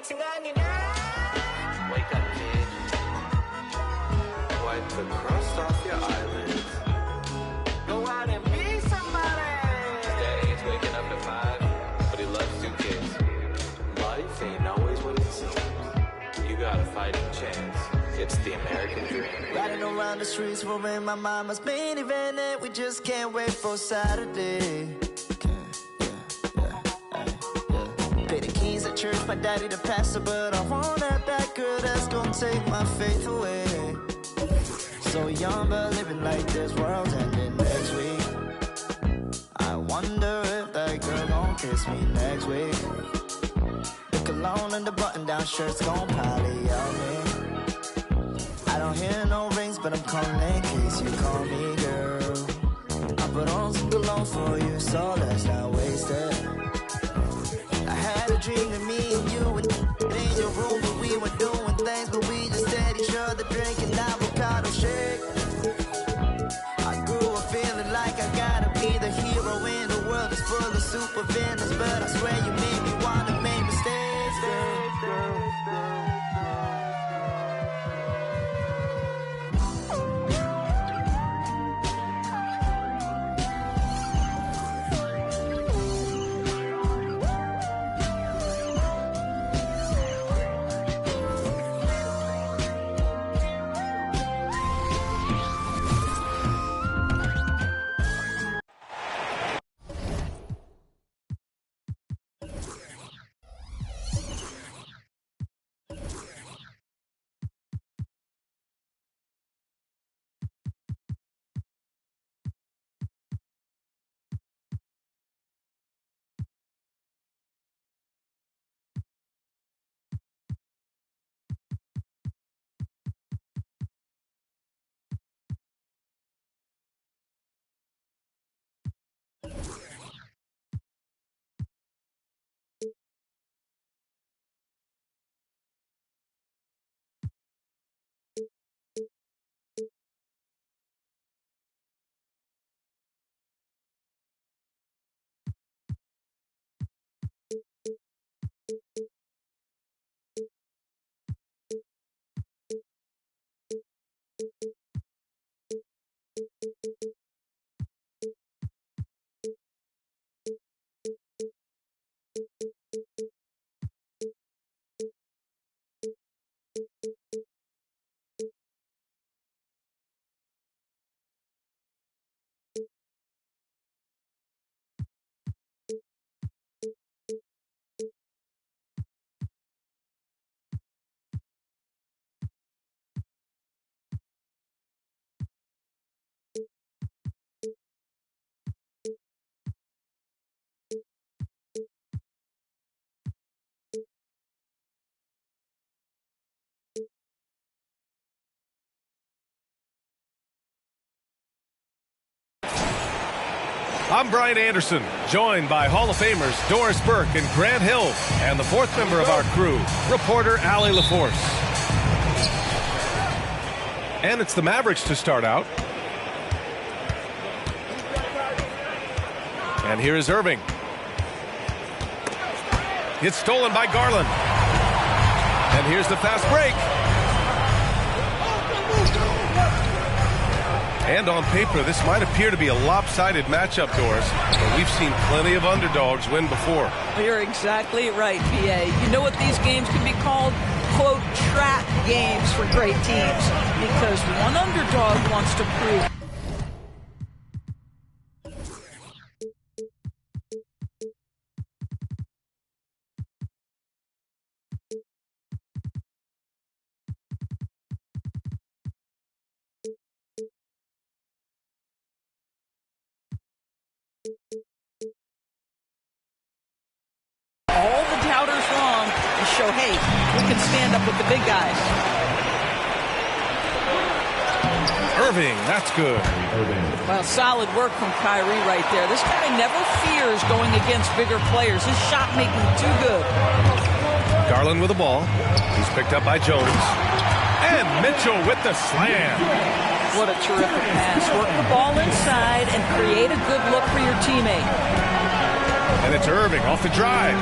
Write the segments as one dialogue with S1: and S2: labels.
S1: Wake up, kid. Wipe the crust off your eyelids. Go out and be somebody. Daddy is waking up at 5, but he loves 2 kids. Life ain't always what it seems. You got a fighting chance. It's the American dream.
S2: Riding around the streets, we're in my mama's minivan, and we just can't wait for Saturday. Pay the keys at church, my daddy the pastor, but I want that girl that's gonna take my faith away. So young, but living like this world's ending next week. I wonder if that girl gon' kiss me next week. The cologne and the button-down shirt's gon' probably out me. I don't hear no rings, but I'm calling in case you call me, girl. I put on some cologne for you, so let's not waste it. I had a dream that me and you were in your room, but we were doing things, but we just had each other drinking avocado shake. I grew up feeling like I gotta be the hero in the world that's full of super villains, but I swear you made me wanna make mistakes, girl.
S3: I'm Brian Anderson, joined by Hall of Famers Doris Burke and Grant Hill, and the 4th member of our crew, reporter Allie LaForce. And it's the Mavericks to start out. And here is Irving. It's stolen by Garland. And here's the fast break. And on paper, this might appear to be a lopsided matchup, Doris, but we've seen plenty of underdogs win before.
S4: You're exactly right, PA. You know what these games can be called? Quote, trap games for great teams, because one underdog wants to prove all the doubters wrong and show, hey, we can stand up with the big guys.
S3: Irving, that's good.
S4: Well, solid work from Kyrie right there. This guy never fears going against bigger players. His shot making too good.
S3: Garland with the ball. He's picked up by Jones. And Mitchell with the slam.
S4: What a terrific pass. Work the ball inside and create a good look for your teammate.
S3: And it's Irving off the drive.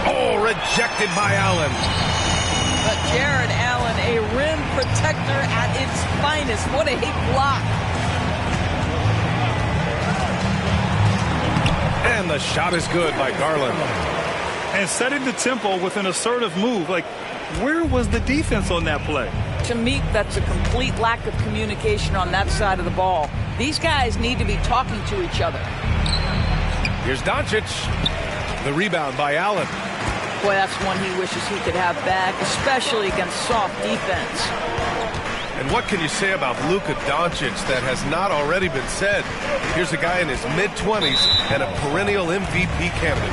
S3: Oh, rejected by Allen.
S4: But Jared Allen, a rim protector at its finest. What a block.
S3: And the shot is good by Garland.
S5: And setting the tempo with an assertive move. Like, where was the defense on that play?
S4: To me, that's a complete lack of communication on that side of the ball. These guys need to be talking to each other.
S3: Here's Doncic. The rebound by Allen.
S4: Boy, that's one he wishes he could have back, especially against soft defense.
S3: And what can you say about Luka Doncic that has not already been said? Here's a guy in his mid-20s and a perennial MVP candidate.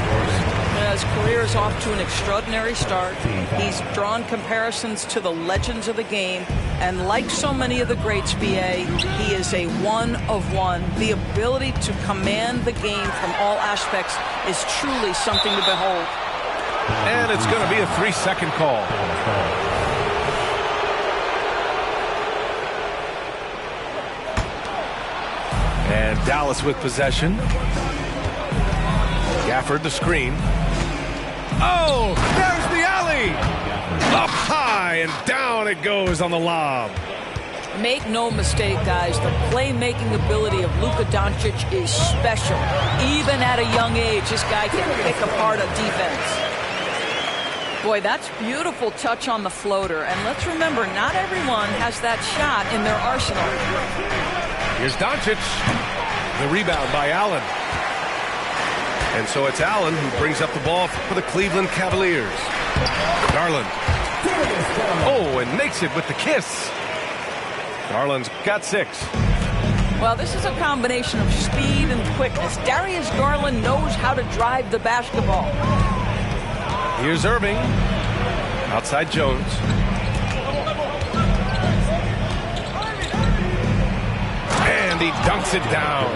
S4: His career is off to an extraordinary start. He's drawn comparisons to the legends of the game. And like so many of the greats, BA, he is a one-of-one. The ability to command the game from all aspects is truly something to behold.
S3: And it's going to be a 3-second call. And Dallas with possession. Gafford the screen. Oh, there's the alley. Up high and down it goes on the lob.
S4: Make no mistake, guys, the playmaking ability of Luka Doncic is special. Even at a young age, this guy can pick apart a defense. Boy, that's beautiful touch on the floater. And let's remember, not everyone has that shot in their arsenal.
S3: Here's Doncic. The rebound by Allen. And so it's Allen who brings up the ball for the Cleveland Cavaliers. Garland. Oh, and makes it with the kiss. Garland's got 6.
S4: Well, this is a combination of speed and quickness. Darius Garland knows how to drive the basketball.
S3: Here's Irving. Outside Jones. And he dunks it down.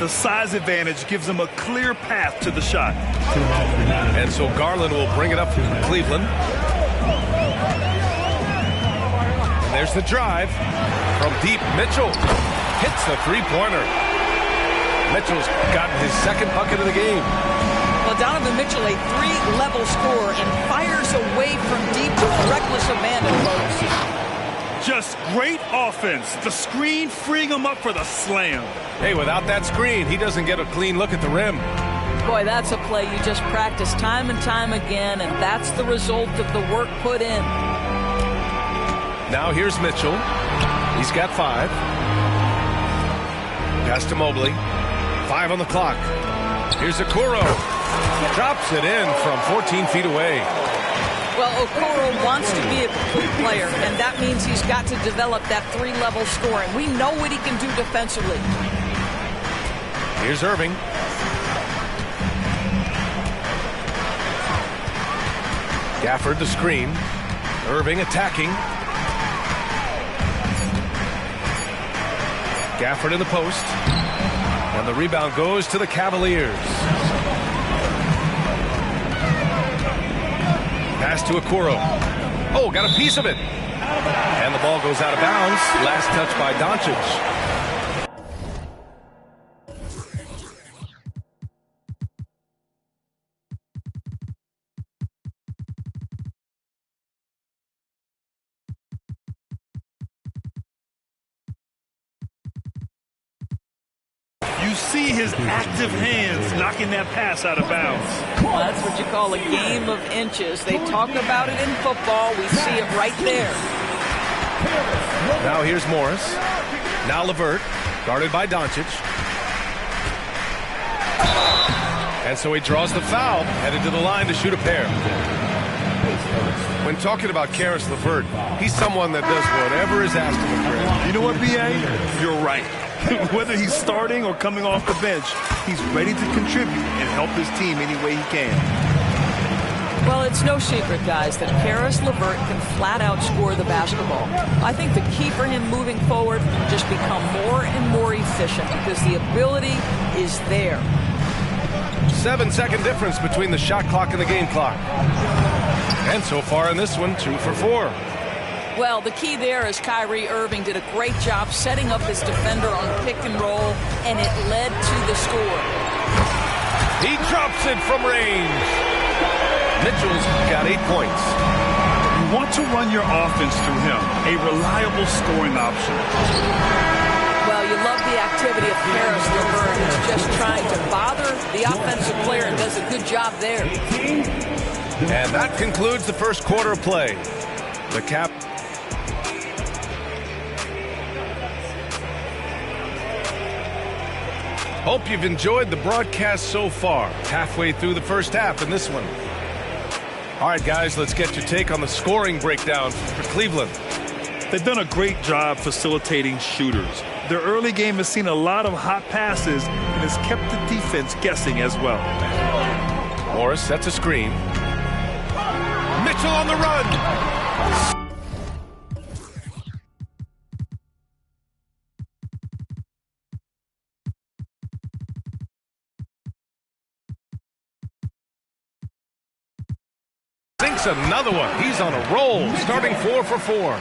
S5: The size advantage gives him a clear path to the shot.
S3: And so Garland will bring it up for Cleveland. And there's the drive from deep. Mitchell hits the three-pointer. Mitchell's gotten his second bucket of the game.
S4: Well, Donovan Mitchell, a 3-level scorer, and fires away from deep with reckless abandon, folks.
S5: Just great offense. The screen freeing him up for the slam.
S3: Hey, without that screen, he doesn't get a clean look at the rim.
S4: Boy, that's a play you just practice time and time again, and that's the result of the work put in.
S3: Now here's Mitchell. He's got 5. Pass to Mobley. 5 on the clock. Here's Okoro. Drops it in from 14 feet away.
S4: Well, Okoro wants to be a complete player, and that means he's got to develop that 3-level scoring. We know what he can do defensively.
S3: Here's Irving. Gafford the screen. Irving attacking. Gafford in the post. And the rebound goes to the Cavaliers. Pass to Okoro. Oh, got a piece of it. And the ball goes out of bounds. Last touch by Doncic.
S5: You see his active hands knocking that pass out of bounds.
S4: Well, that's what you call a game of inches. They talk about it in football. We see it right there.
S3: Now here's Morris. Now LeVert, guarded by Doncic. And so he draws the foul, headed to the line to shoot a pair. When talking about Caris LeVert, he's someone that does whatever is asked of him.
S5: You know what, B.A.? You're right. Whether he's starting or coming off the bench, he's ready to contribute and help his team any way he can.
S4: Well, it's no secret, guys, that Caris LeVert can flat out score the basketball. I think the key for him moving forward, just become more and more efficient because the ability is there.
S3: 7-second difference between the shot clock and the game clock. And so far in this one, 2 for 4.
S4: Well, the key there is Kyrie Irving did a great job setting up his defender on pick and roll, and it led to the score.
S3: He hits it from range. Mitchell's got 8 points.
S5: You want to run your offense through him, a reliable scoring option.
S4: Well, you love the activity of Caris LeVert. He's just trying to bother the offensive player and does a good job there.
S3: And that concludes the first quarter of play. The Cap. Hope you've enjoyed the broadcast so far. Halfway through the first half in this one. All right, guys, let's get your take on the scoring breakdown for Cleveland.
S5: They've done a great job facilitating shooters. Their early game has seen a lot of hot passes and has kept the defense guessing as well.
S3: Morris sets a screen. Mitchell on the run. Sinks another one. He's on a roll, starting 4 for 4.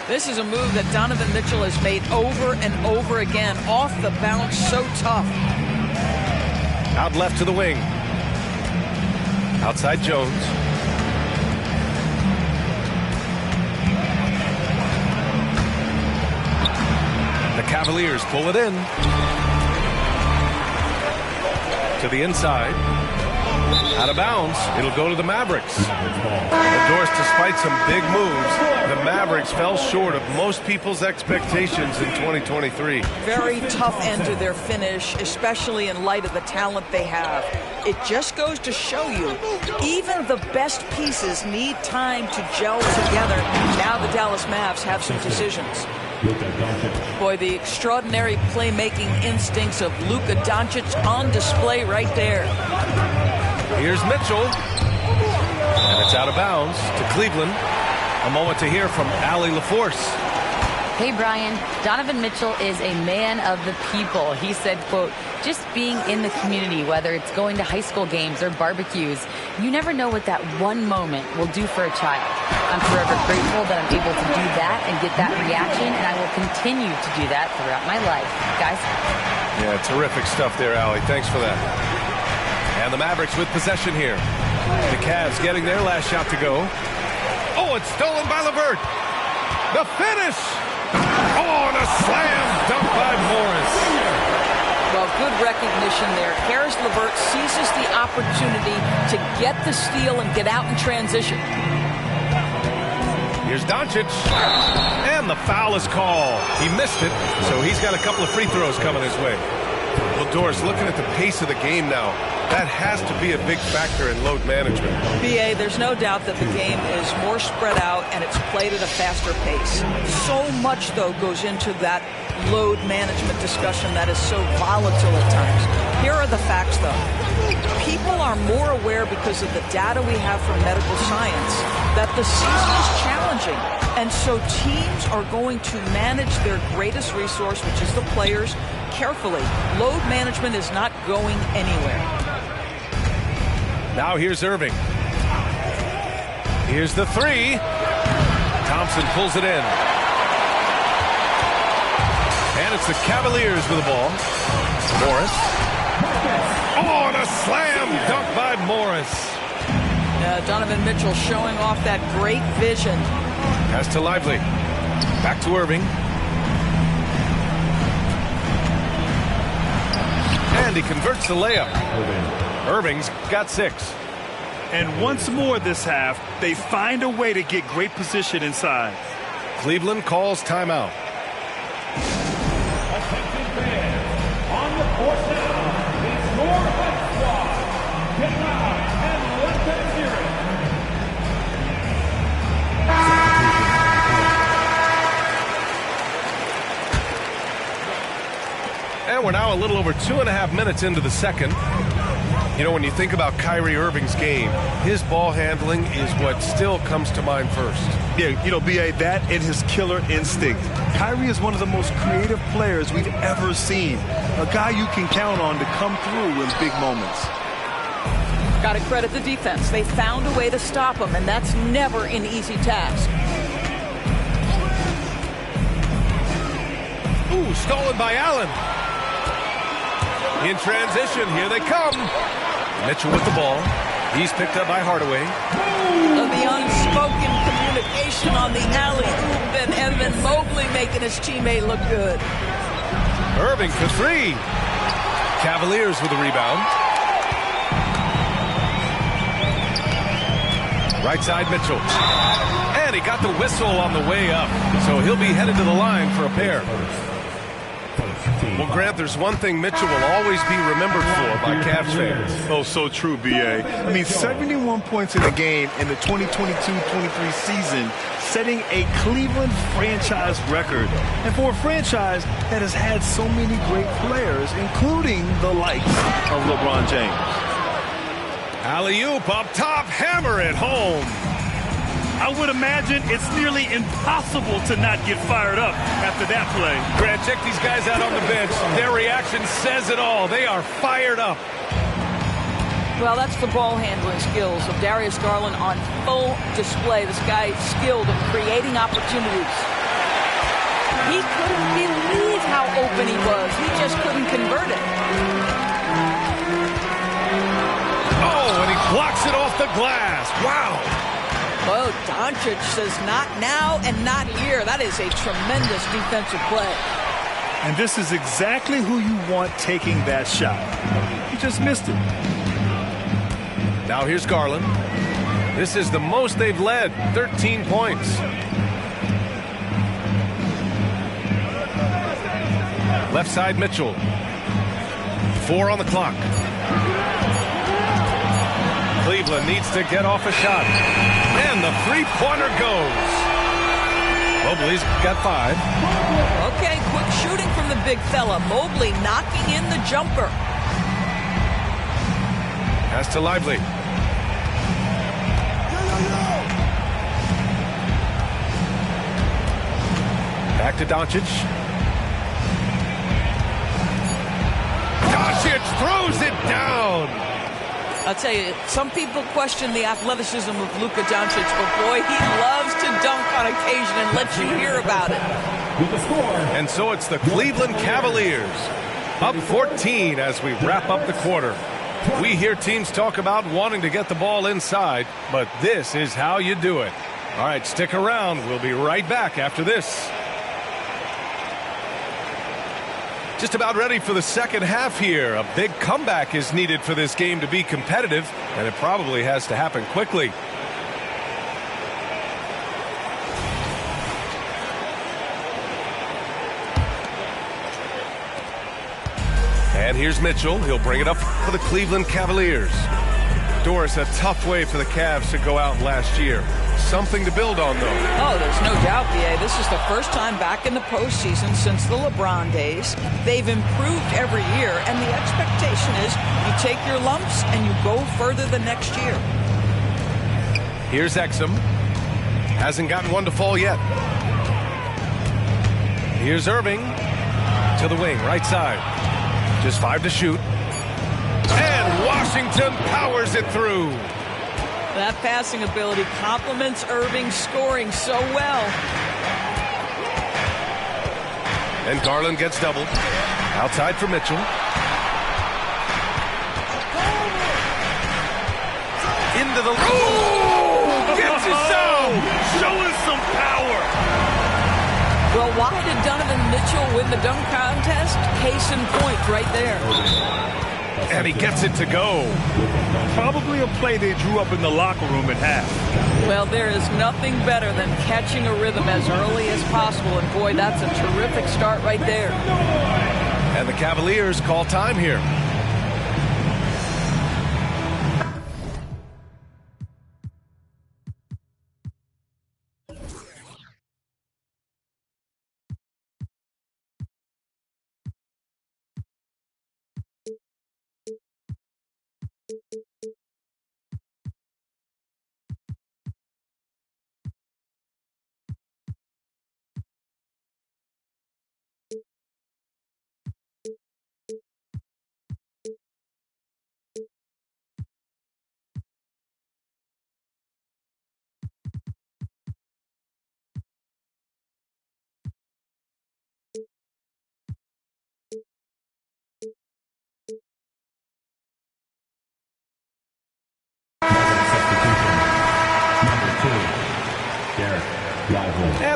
S4: This is a move that Donovan Mitchell has made over and over again. Off the bounce, so tough.
S3: Out left to the wing. Outside Jones. The Cavaliers pull it in. To the inside. Out of bounds. It'll go to the Mavericks. Doris, despite some big moves, the Mavericks fell short of most people's expectations in 2023.
S4: Very tough end to their finish, especially in light of the talent they have. It just goes to show you, even the best pieces need time to gel together. Now the Dallas Mavs have some decisions. Boy, the extraordinary playmaking instincts of Luka Doncic on display right there.
S3: Here's Mitchell. And it's out of bounds to Cleveland. A moment to hear from Allie LaForce.
S6: Hey, Brian. Donovan Mitchell is a man of the people. He said, quote, just being in the community, whether it's going to high school games or barbecues, you never know what that one moment will do for a child. I'm forever grateful that I'm able to do that and get that reaction, and I will continue to do that throughout my life. Guys?
S3: Yeah, terrific stuff there, Allie. Thanks for that. And the Mavericks with possession here. The Cavs getting their last shot to go. Oh, it's stolen by LeVert. The finish. Oh, and a slam dunk by Morris.
S4: Well, good recognition there. Caris LeVert seizes the opportunity to get the steal and get out in transition.
S3: Here's Doncic. And the foul is called. He missed it, so he's got a couple of free throws coming his way. Well, Doris, looking at the pace of the game now, that has to be a big factor in load management.
S4: B.A., there's no doubt that the game is more spread out and it's played at a faster pace. So much, though, goes into that load management discussion that is so volatile at times. Here are the facts, though. People are more aware because of the data we have from medical science that the season is challenging. And so teams are going to manage their greatest resource, which is the players, carefully. Load management is not going anywhere.
S3: Now here's Irving. Here's the three. Thompson pulls it in. And it's the Cavaliers with the ball. Morris. Oh, and a slam dunk by Morris.
S4: Donovan Mitchell showing off that great vision.
S3: Pass to Lively. Back to Irving. And he converts the layup. Irving's got 6.
S5: And once more this half, they find a way to get great position inside.
S3: Cleveland calls timeout.
S7: On the court now, it's your hot squad. Get out and let them hear it.
S3: And we're now a little over 2.5 minutes into the second. You know, when you think about Kyrie Irving's game, his ball handling is what still comes to mind first.
S5: Yeah, you know, B.A., that and his killer instinct. Kyrie is one of the most creative players we've ever seen. A guy you can count on to come through in big moments.
S4: Got to credit the defense. They found a way to stop him, and that's never an easy task.
S3: Ooh, stolen by Allen. In transition, here they come. Mitchell with the ball. He's picked up by Hardaway.
S4: The unspoken communication on the alley-oop, and Evan Mobley making his teammate look good.
S3: Irving for three. Cavaliers with the rebound. Right side Mitchell. And he got the whistle on the way up. So he'll be headed to the line for a pair. Well, Grant, there's one thing Mitchell will always be remembered for by Cavs fans.
S5: Oh, so true, B.A. I mean, 71 points in a game in the 2022-23 season, setting a Cleveland franchise record. And for a franchise that has had so many great players, including the likes of LeBron James.
S3: Alley-oop up top, hammer it home.
S5: I would imagine it's nearly impossible to not get fired up after that play.
S3: Grant, check these guys out on the bench. Their reaction says it all. They are fired up.
S4: Well, that's the ball handling skills of Darius Garland on full display. This guy is skilled at creating opportunities. He couldn't believe how open he was. He just couldn't convert it.
S3: Oh, and he blocks it off the glass. Wow.
S4: Oh, Doncic says not now and not here. That is a tremendous defensive play.
S5: And this is exactly who you want taking that shot. He just missed it.
S3: Now here's Garland. This is the most they've led, 13 points. Left side Mitchell. 4 on the clock. Cleveland needs to get off a shot. And the three-pointer goes. Mobley's got 5.
S4: Okay, quick shooting from the big fella. Mobley knocking in the jumper.
S3: Pass to Lively. Back to Doncic. Doncic throws it down.
S4: I'll tell you, some people question the athleticism of Luka Doncic, but boy, he loves to dunk on occasion and let you hear about it.
S3: And so it's the Cleveland Cavaliers, up 14 as we wrap up the quarter. We hear teams talk about wanting to get the ball inside, but this is how you do it. All right, stick around. We'll be right back after this. Just about ready for the second half here. A big comeback is needed for this game to be competitive, and it probably has to happen quickly. And here's Mitchell. He'll bring it up for the Cleveland Cavaliers. Doris, a tough way for the Cavs to go out last year. Something to build on, though.
S4: Oh, there's no doubt, B.A. This is the first time back in the postseason since the LeBron days. They've improved every year, and the expectation is you take your lumps and you go further the next year.
S3: Here's Exum. Hasn't gotten one to fall yet. Here's Irving to the wing, right side. Just 5 to shoot. And Washington powers it through.
S4: That passing ability complements Irving's scoring so well.
S3: And Garland gets doubled. Outside for Mitchell. Into the... Oh! Gets his zone!
S5: Showing some power!
S4: Well, why did Donovan Mitchell win the dunk contest? Case in point right there.
S3: And he gets it to go.
S5: Probably a play they drew up in the locker room at half.
S4: Well, there is nothing better than catching a rhythm as early as possible. And boy, that's a terrific start right there.
S3: And the Cavaliers call time here.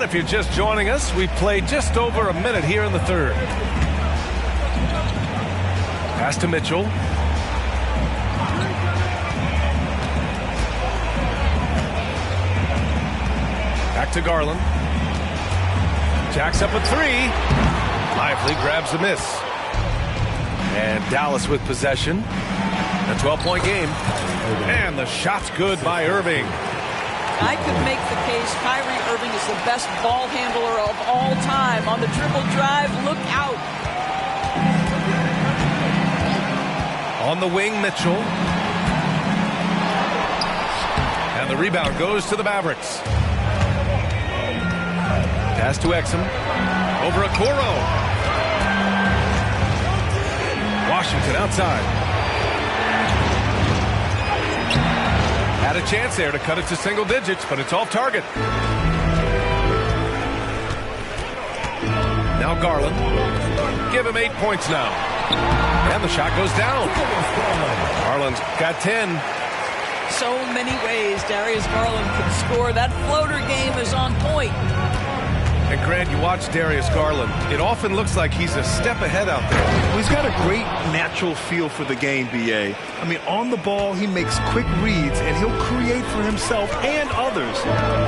S3: everyone. If you're just joining us, we played just over a minute here in the third. Pass to Mitchell. Back to Garland. Jacks up a three. Lively grabs the miss. And Dallas with possession. A 12-point game. And the shot's good by Irving.
S4: I could make the case Kyrie Irving is the best ball handler of all time. On the dribble drive, look out.
S3: On the wing, Mitchell. And the rebound goes to the Mavericks. Pass to Exum. Over Okoro. Washington outside. Had a chance there to cut it to single digits, but it's off target. Now Garland. Give him 8 points now. And the shot goes down. Garland's got 10.
S4: So many ways Darius Garland can score. That floater game is on point.
S3: And Grant, you watch Darius Garland. It often looks like he's a step ahead out there.
S5: Well, he's got a great natural feel for the game, B.A. I mean, on the ball, he makes quick reads, and he'll create for himself and others.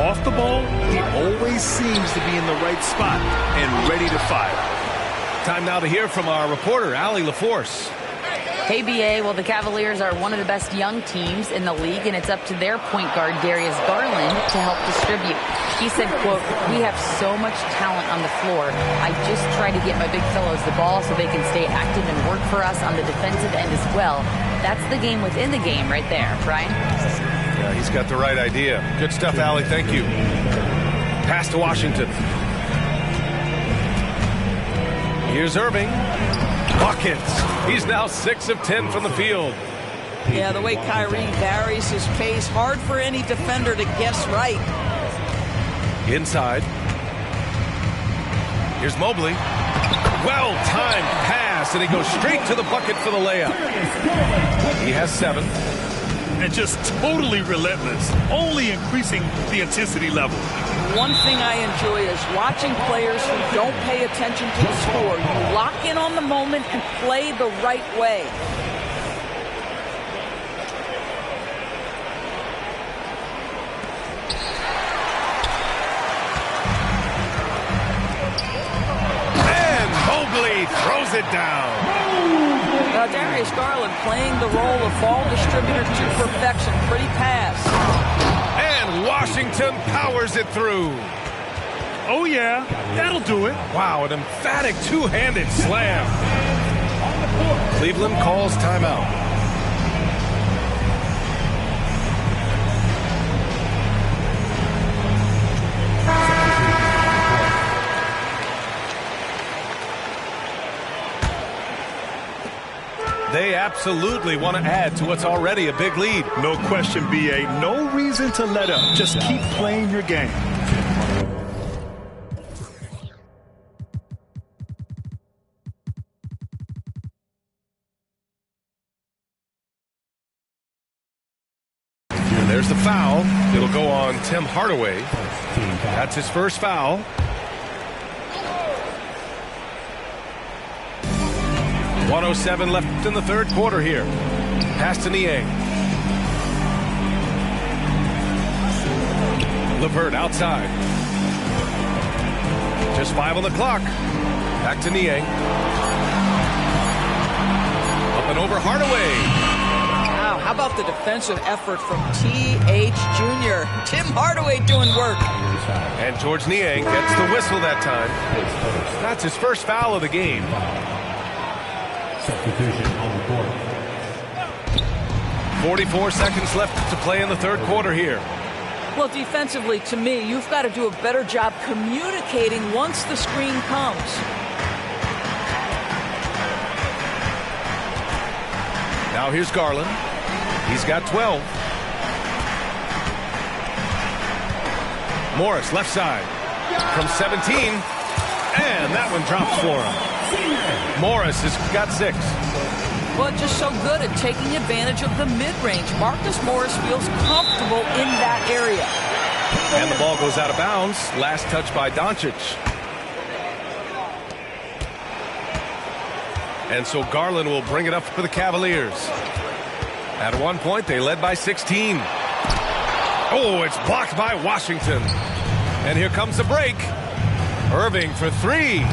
S5: Off the ball, he always seems to be in the right spot and ready to fire.
S3: Time now to hear from our reporter, Allie LaForce.
S6: Hey, BA, well, the Cavaliers are one of the best young teams in the league, and it's up to their point guard, Darius Garland, to help distribute. He said, quote, "We have so much talent on the floor. I just try to get my big fellows the ball so they can stay active and work for us on the defensive end as well." That's the game within the game right there, Brian.
S3: Yeah, he's got the right idea. Good stuff, Allie. Thank you. Pass to Washington. Here's Irving. Buckets. He's now 6 of 10 from the field.
S4: Yeah, the way Kyrie varies his pace, hard for any defender to guess right.
S3: Inside. Here's Mobley. Well-timed pass, and he goes straight to the bucket for the layup. He has 7.
S5: And just totally relentless, only increasing the intensity level.
S4: One thing I enjoy is watching players who don't pay attention to the score. You lock in on the moment and play the right way.
S3: And Mobley throws it down.
S4: Darius Garland playing the role of ball distributor to perfection. Pretty pass.
S3: And Washington powers it through.
S5: Oh, yeah, that'll do it.
S3: Wow, an emphatic two-handed slam. Cleveland calls timeout. They absolutely want to add to what's already a big lead.
S5: No question, B.A. No reason to let up. Just keep playing your game.
S3: And there's the foul. It'll go on Tim Hardaway. That's his first foul. .107 left in the third quarter here. Pass to Niang. LeVert outside. Just 5 on the clock. Back to Niang. Up and over Hardaway.
S4: Wow, how about the defensive effort from T.H. Jr.? Tim Hardaway doing work.
S3: And George Niang gets the whistle that time. That's his first foul of the game.
S7: Substitution on the court.
S3: 44 seconds left to play in the third quarter here.
S4: Well, defensively, to me, you've got to do a better job communicating once the screen comes.
S3: Now here's Garland. He's got 12. Morris, left side. From 17. And that one drops for him. Morris has got 6.
S4: Well, just so good at taking advantage of the mid-range. Marcus Morris feels comfortable in that area.
S3: And the ball goes out of bounds. Last touch by Doncic. And so Garland will bring it up for the Cavaliers. At one point, they led by 16. Oh, it's blocked by Washington. And here comes the break. Irving for three.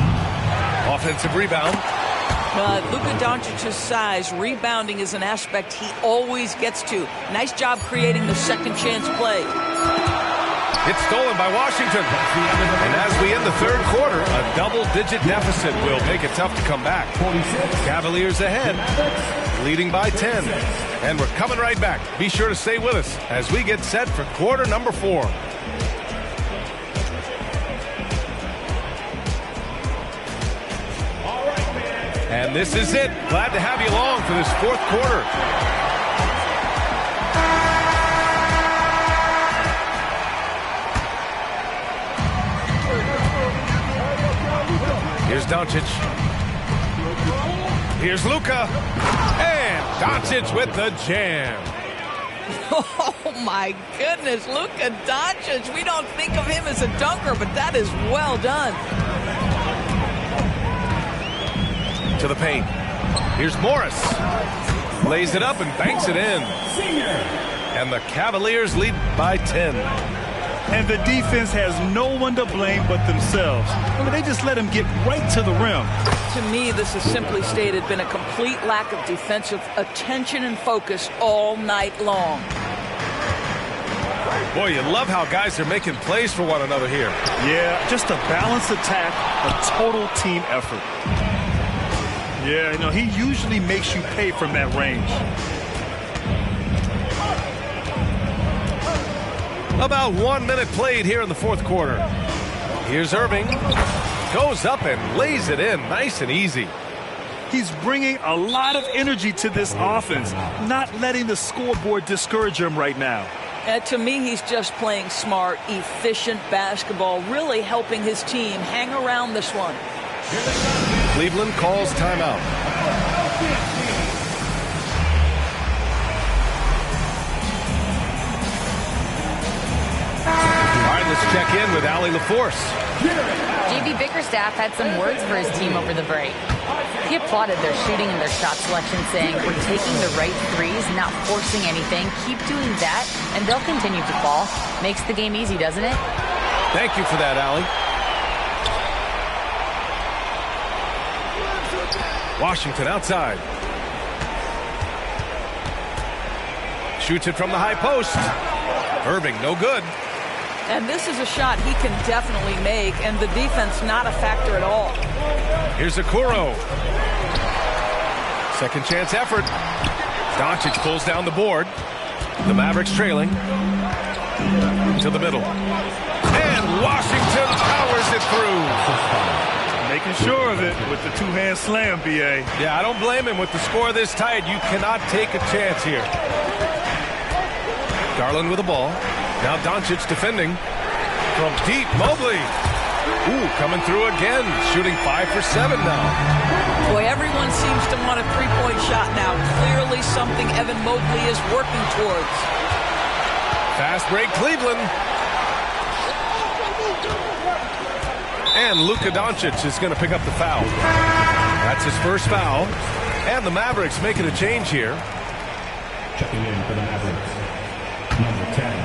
S3: Offensive rebound.
S4: Luka Doncic's size, rebounding is an aspect he always gets to. Nice job creating the second chance play.
S3: It's stolen by Washington. And as we end the third quarter, a double-digit deficit will make it tough to come back. Cavaliers ahead, leading by 10. And we're coming right back. Be sure to stay with us as we get set for quarter number 4. And this is it. Glad to have you along for this fourth quarter. Here's Doncic. Here's Luka. And Doncic with the jam.
S4: Oh, my goodness. Luka Doncic. We don't think of him as a dunker, but that is well done.
S3: To the paint. Here's Morris. Lays it up and banks it in. And the Cavaliers lead by 10.
S5: And the defense has no one to blame but themselves. I mean, they just let him get right to the rim.
S4: To me, this is simply stated been a complete lack of defensive attention and focus all night long.
S3: Boy, you love how guys are making plays for one another here.
S5: Yeah, just a balanced attack, a total team effort. Yeah, you know, he usually makes you pay from that range.
S3: About 1 minute played here in the fourth quarter. Here's Irving. Goes up and lays it in nice and easy.
S5: He's bringing a lot of energy to this offense, not letting the scoreboard discourage him right now.
S4: To me, he's just playing smart, efficient basketball, really helping his team hang around this one.
S3: Cleveland calls timeout. All right, let's check in with Allie LaForce.
S6: JB Bickerstaff had some words for his team over the break. He applauded their shooting and their shot selection, saying, "We're taking the right threes, not forcing anything. Keep doing that, and they'll continue to fall." Makes the game easy, doesn't it?
S3: Thank you for that, Allie. Washington outside. Shoots it from the high post. Irving, no good.
S4: And this is a shot he can definitely make, and the defense not a factor at all.
S3: Here's Okoro. Second chance effort. Doncic pulls down the board. The Mavericks trailing. To the middle. And Washington powers it through.
S5: Making sure of it with the two-hand slam, B.A.
S3: Yeah, I don't blame him. With the score this tight, you cannot take a chance here. Garland with the ball. Now Doncic defending. From deep, Mobley. Ooh, coming through again. Shooting 5 for 7 now.
S4: Boy, everyone seems to want a three-point shot now. Clearly something Evan Mobley is working towards.
S3: Fast break, Cleveland. And Luka Doncic is going to pick up the foul. That's his first foul. And the Mavericks making a change here.
S7: Checking in for the Mavericks, number 10,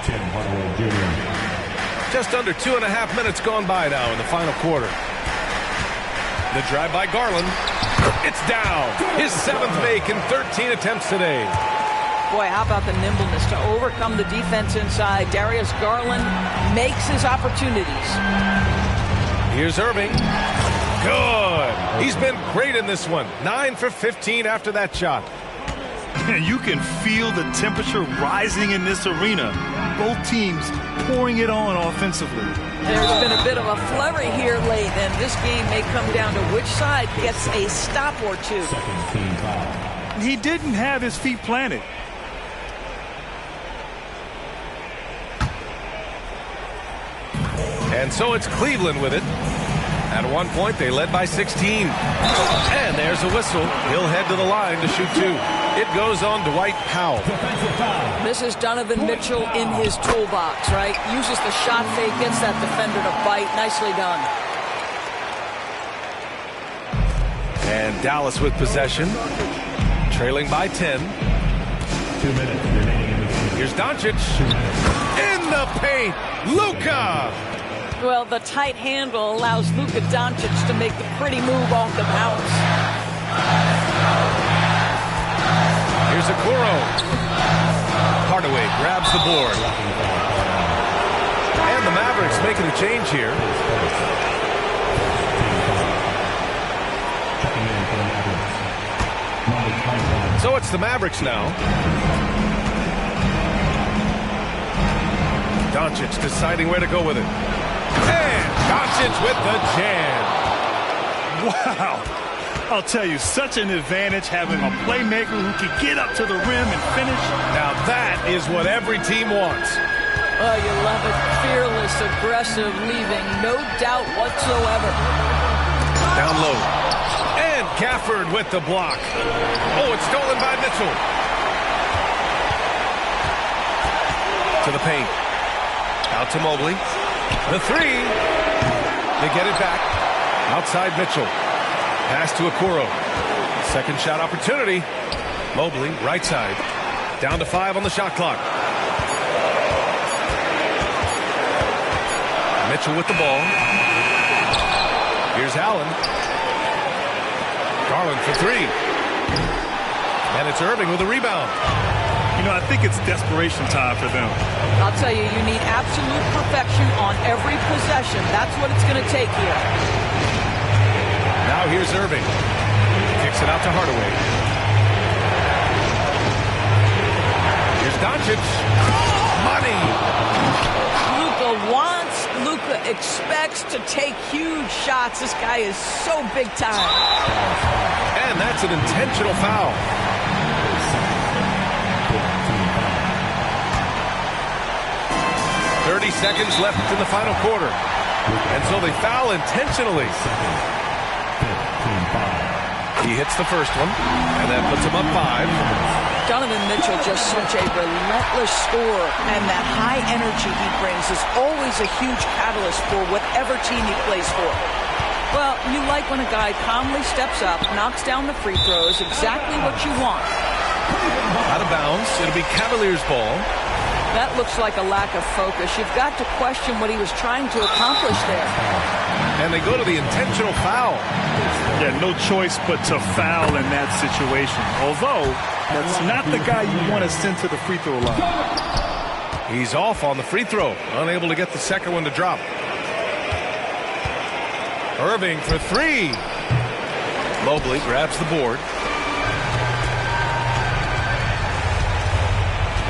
S7: Tim Hardaway Jr.
S3: Just under 2.5 minutes gone by now in the final quarter. The drive by Garland. It's down. His 7th make in 13 attempts today.
S4: Boy, how about the nimbleness to overcome the defense inside. Darius Garland makes his opportunities.
S3: Here's Irving. Good. He's been great in this one. 9 for 15 after that shot.
S5: And you can feel the temperature rising in this arena. Both teams pouring it on offensively.
S4: There's been a bit of a flurry here late, and this game may come down to which side gets a stop or two.
S7: Second team foul.
S5: He didn't have his feet planted.
S3: And so it's Cleveland with it. At one point, they led by 16. And there's a whistle. He'll head to the line to shoot 2. It goes on Dwight Powell.
S4: This is Donovan Mitchell in his toolbox, right? Uses the shot fake, gets that defender to bite. Nicely done.
S3: And Dallas with possession, trailing by 10.
S7: 2 minutes remaining in the game.
S3: Here's Doncic in the paint. Luka.
S4: Well, the tight handle allows Luka Doncic to make the pretty move off the bounce.
S3: Here's Okoro. Hardaway grabs the board. And the Mavericks making a change here. So it's the Mavericks now. Doncic deciding where to go with it. And Doncic with the jam.
S5: Wow. I'll tell you, such an advantage having a playmaker who can get up to the rim and finish.
S3: Now that is what every team wants.
S4: Oh, you love it. Fearless, aggressive, leaving no doubt whatsoever.
S3: Down low. And Gafford with the block. Oh, it's stolen by Mitchell. To the paint. Out to Mobley. The three. They get it back. Outside Mitchell. Pass to Okoro. Second shot opportunity. Mobley, right side. Down to 5 on the shot clock. Mitchell with the ball. Here's Allen. Garland for 3. And it's Irving with a rebound.
S5: You know, I think it's desperation time for them.
S4: I'll tell you, you need absolute perfection on every possession. That's what it's going to take here.
S3: Now here's Irving. Kicks it out to Hardaway. Here's Doncic. Money.
S4: Luka wants, Luka expects to take huge shots. This guy is so big time.
S3: And that's an intentional foul. Seconds left in the final quarter. And so they foul intentionally. He hits the first one, and that puts him up 5.
S4: Donovan Mitchell, just such a relentless scorer, and that high energy he brings is always a huge catalyst for whatever team he plays for. Well, you like when a guy calmly steps up, knocks down the free throws, exactly what you want.
S3: Out of bounds. It'll be Cavaliers ball.
S4: That looks like a lack of focus. You've got to question what he was trying to accomplish there.
S3: And they go to the intentional foul.
S5: Yeah, no choice but to foul in that situation. Although, that's not the guy you want to send to the free throw line.
S3: He's off on the free throw. Unable to get the second one to drop. Irving for 3. Mobley grabs the board.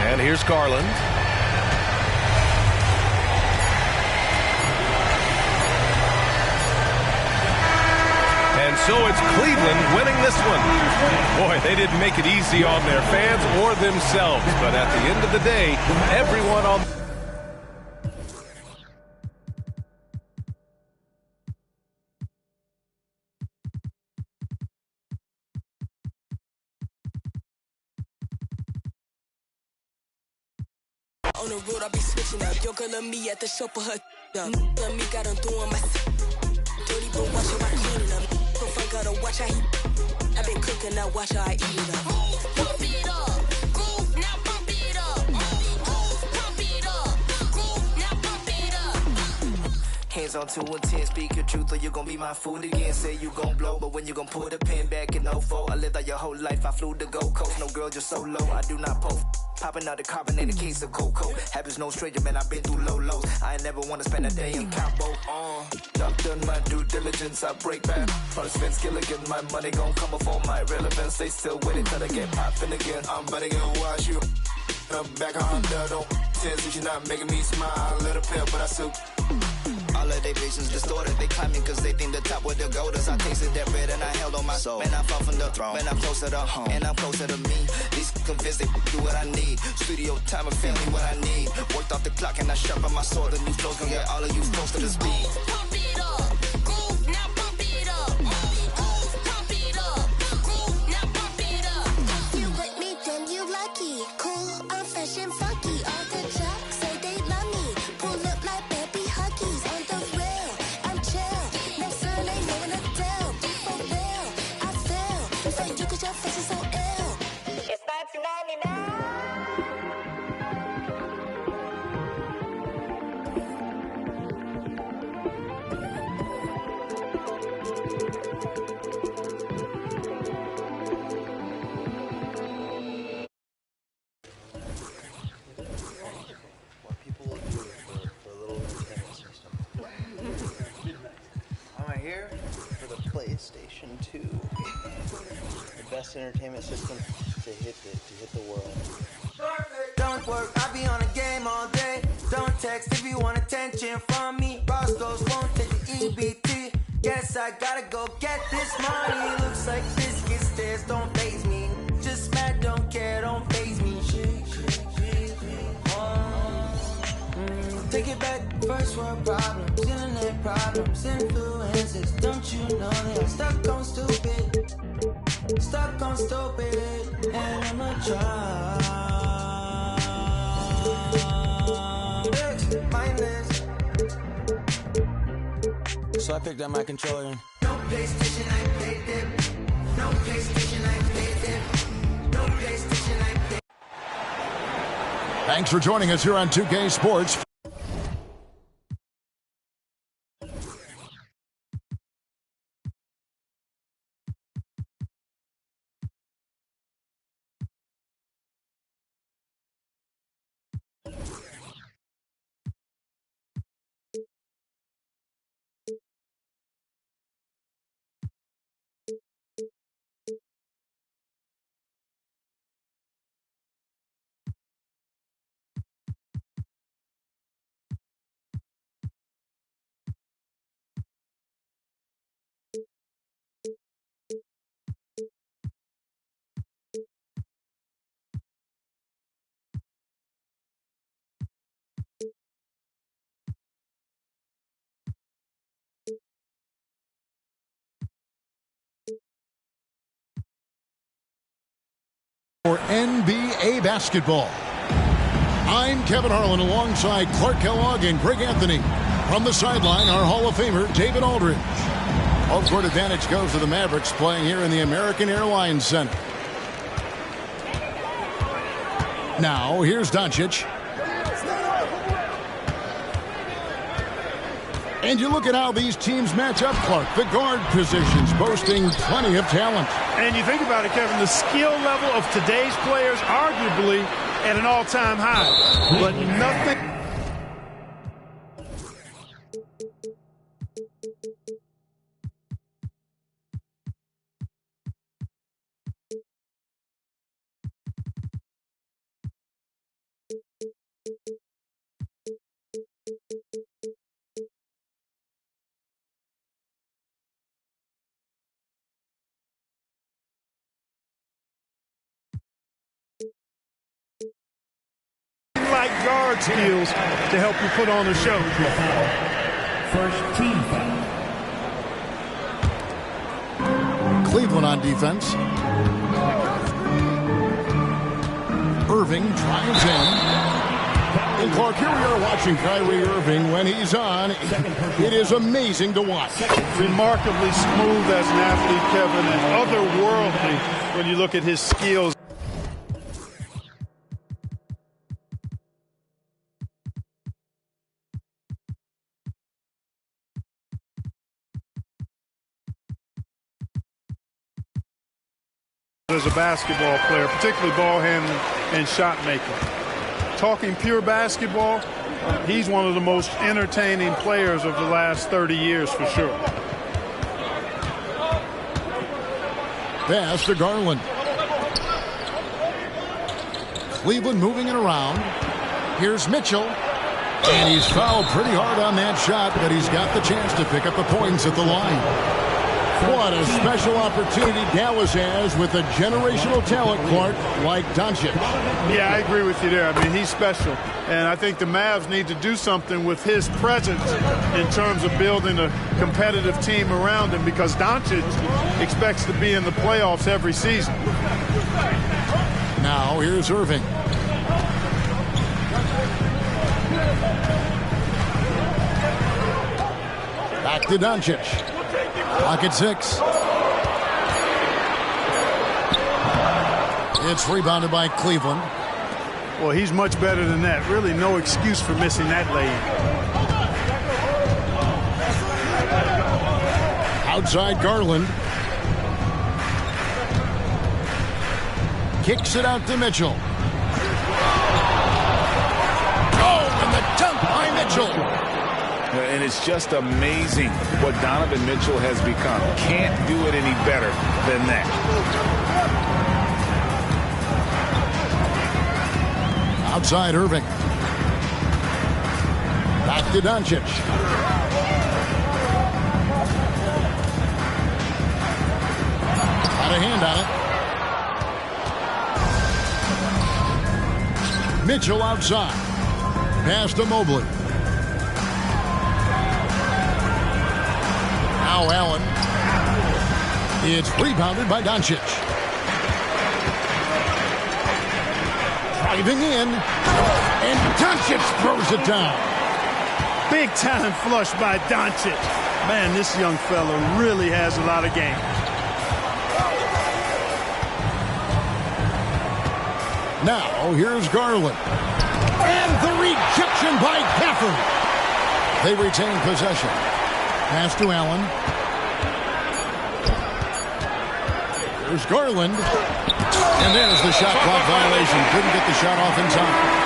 S3: And here's Garland. And so it's Cleveland winning this one. Boy, they didn't make it easy on their fans or themselves. But at the end of the day, everyone on...
S8: On the road, I be switching up. Yo, girl, love me at the show for her. Love me, got on doing my dirty, but watching my cleaning up. Prefer gotta watch how he. I been cooking, now watch how I eat it up. Pump it up, groove, now pump it up. Pump it up, groove, now pump it up.
S2: Hands on 2 and 10, speak your truth or you gon' be my food again. Say you gon' blow, but when you gon' pull the pin back in 04. I lived out your whole life, I flew to Gold Coast. No girl, just so low, I do not post. Popping out the carbonated case of cocoa. Habits no stranger, man, I've been through low lows. I ain't never wanna spend a day in combo. I've done my due diligence, I break back. First Vince Gilligan, my money gon' come before my relevance. They still with it, till I get poppin' again. I'm about to go watch you. Back on the don't since you're not making me smile. A little pale, but I still. All of their visions distorted. They climbing cause they think the top where the gold is. I tasted that bread and I held on my soul. Man, I fall from the throne. Man, I'm closer to home. And I'm closer to me. These convinced they do what I need. Studio time and family what I need. Worked off the clock and I sharpen my sword. The new flows gon' get all of you close to the speed.
S8: Pump it up, groove, now pump it up. Pump it up, groove, now pump it up.
S9: here for the PlayStation 2. The best entertainment system to hit the world.
S2: Don't work, I be on a game all day. Don't text if you want attention from me. Roscoe's won't take the EBT. Guess I gotta go get this money. Looks like biscuit stairs don't faze me. Just mad, don't care, don't faze me. Take it back, first world problems, internet problems, influences. Don't you know that I'm stuck on stupid? Stuck on stupid, and I'm a child. Mindless. So I picked up my controller. No PlayStation, I played it. No PlayStation, I played it. No PlayStation, I played it.
S10: Thanks for joining us here on 2K Sports. For NBA basketball, I'm Kevin Harlan alongside Clark Kellogg and Greg Anthony. From the sideline, our Hall of Famer, David Aldridge. Home court advantage goes to the Mavericks, playing here in the American Airlines Center. Now, here's Doncic. And you look at how these teams match up, Clark. The guard positions boasting plenty of talent.
S5: And you think about it, Kevin, the skill level of today's players arguably at an all-time high. But nothing... like guard skills to help you put on a show.
S7: First team foul.
S10: Cleveland on defense. Irving drives in. And Clark, here we are watching Kyrie Irving. When he's on, it is amazing to watch.
S5: Remarkably smooth as an athlete, Kevin, and otherworldly when you look at his skills. As a basketball player, particularly ball handling and shot making. Talking pure basketball, he's one of the most entertaining players of the last 30 years for sure.
S10: Pass to Garland. Cleveland moving it around. Here's Mitchell. And he's fouled pretty hard on that shot, but he's got the chance to pick up the points at the line. What a special opportunity Dallas has with a generational talent, Clark, like Doncic.
S5: Yeah, I agree with you there. I mean, he's special. And I think the Mavs need to do something with his presence in terms of building a competitive team around him, because Doncic expects to be in the playoffs every season.
S10: Now, here's Irving. Back to Doncic. Clock at 6. It's rebounded by Cleveland.
S5: Well, he's much better than that. Really no excuse for missing that lay-in.
S10: Outside Garland. Kicks it out to Mitchell. Oh, and the dunk by Mitchell.
S11: And it's just amazing what Donovan Mitchell has become. Can't do it any better than that.
S10: Outside Irving. Back to Doncic. Got a hand on it. Mitchell outside. Pass to Mobley. Now Allen. It's rebounded by Doncic. Driving in. And Doncic throws it down.
S5: Big time flush by Doncic. Man, this young fella really has a lot of game.
S10: Now here's Garland. And the rejection by Gafford. They retain possession. Pass to Allen. There's Garland. And there's the shot clock violation. Couldn't get the shot off in time.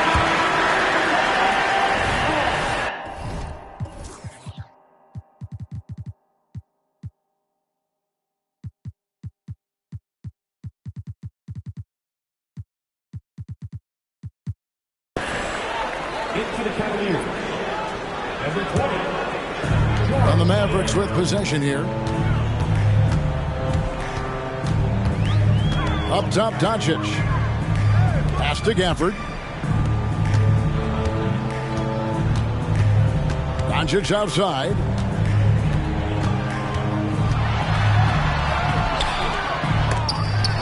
S10: And the Mavericks with possession here. Up top, Doncic. Pass to Gafford. Doncic outside.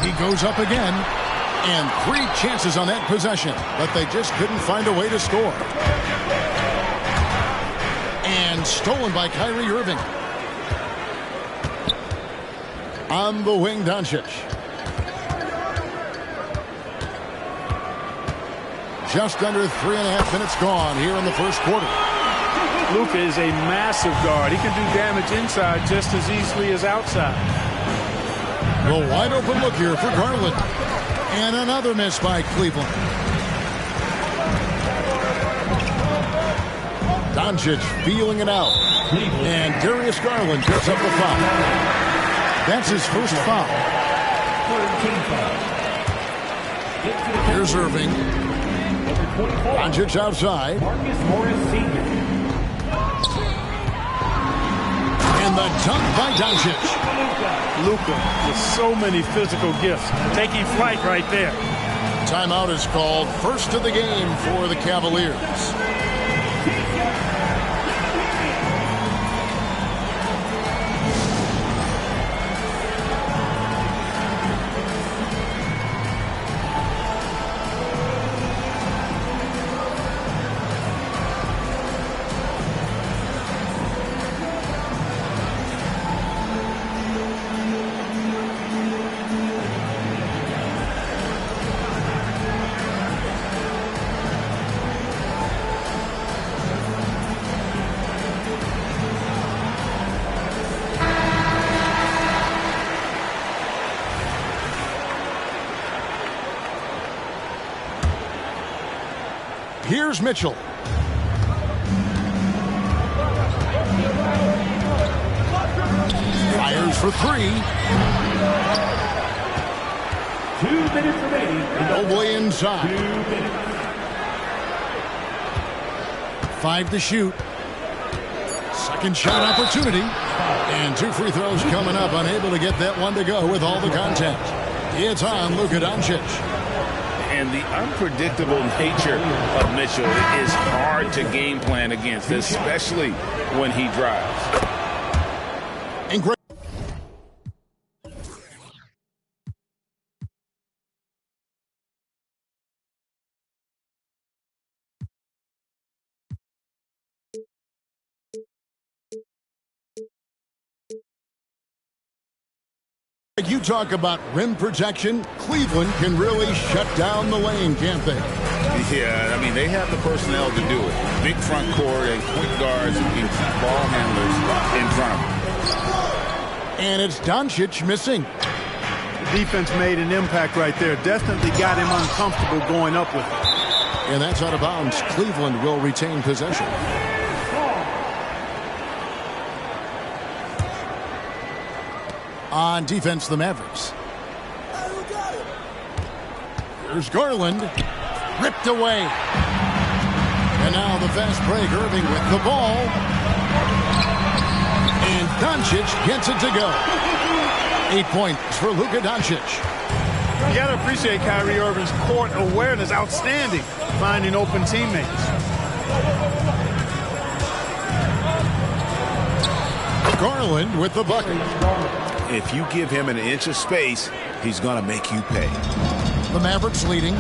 S10: He goes up again. And 3 chances on that possession, but they just couldn't find a way to score. And stolen by Kyrie Irving. On the wing, Doncic. Just under 3.5 minutes gone here in the first quarter.
S5: Luka is a massive guard. He can do damage inside just as easily as outside.
S10: The wide open look here for Garland. And another miss by Cleveland. Doncic feeling it out. And Darius Garland picks up the foul. That's his first foul. Here's Irving. Doncic outside. And the dunk by Doncic.
S5: Luka with so many physical gifts. Taking flight right there.
S10: Timeout is called. First of the game for the Cavaliers. Here's Mitchell. Fires for 3.
S7: 2 minutes remaining.
S10: Mobley inside.
S7: 2 minutes.
S10: 5 to shoot. Second shot opportunity. And 2 free throws coming up. Unable to get that one to go with all the contact. It's on Luka Doncic.
S11: And the unpredictable nature of Mitchell is hard to game plan against, especially when he drives.
S10: And great. You talk about rim protection. Cleveland can really shut down the lane, can't they?
S11: Yeah, I mean, they have the personnel to do it. Big front court and quick guards and ball handlers in front of them.
S10: And it's Doncic missing.
S5: The defense made an impact right there. Definitely got him uncomfortable going up with it.
S10: And that's out of bounds. Cleveland will retain possession. On defense, the Mavericks. Here's Garland. Ripped away. And now the fast break. Irving with the ball. And Doncic gets it to go. 8 points for Luka Doncic.
S5: You got to appreciate Kyrie Irving's court awareness. Outstanding. Finding open teammates.
S10: Garland with the bucket.
S11: If you give him an inch of space, he's going to make you pay.
S10: The Mavericks leading.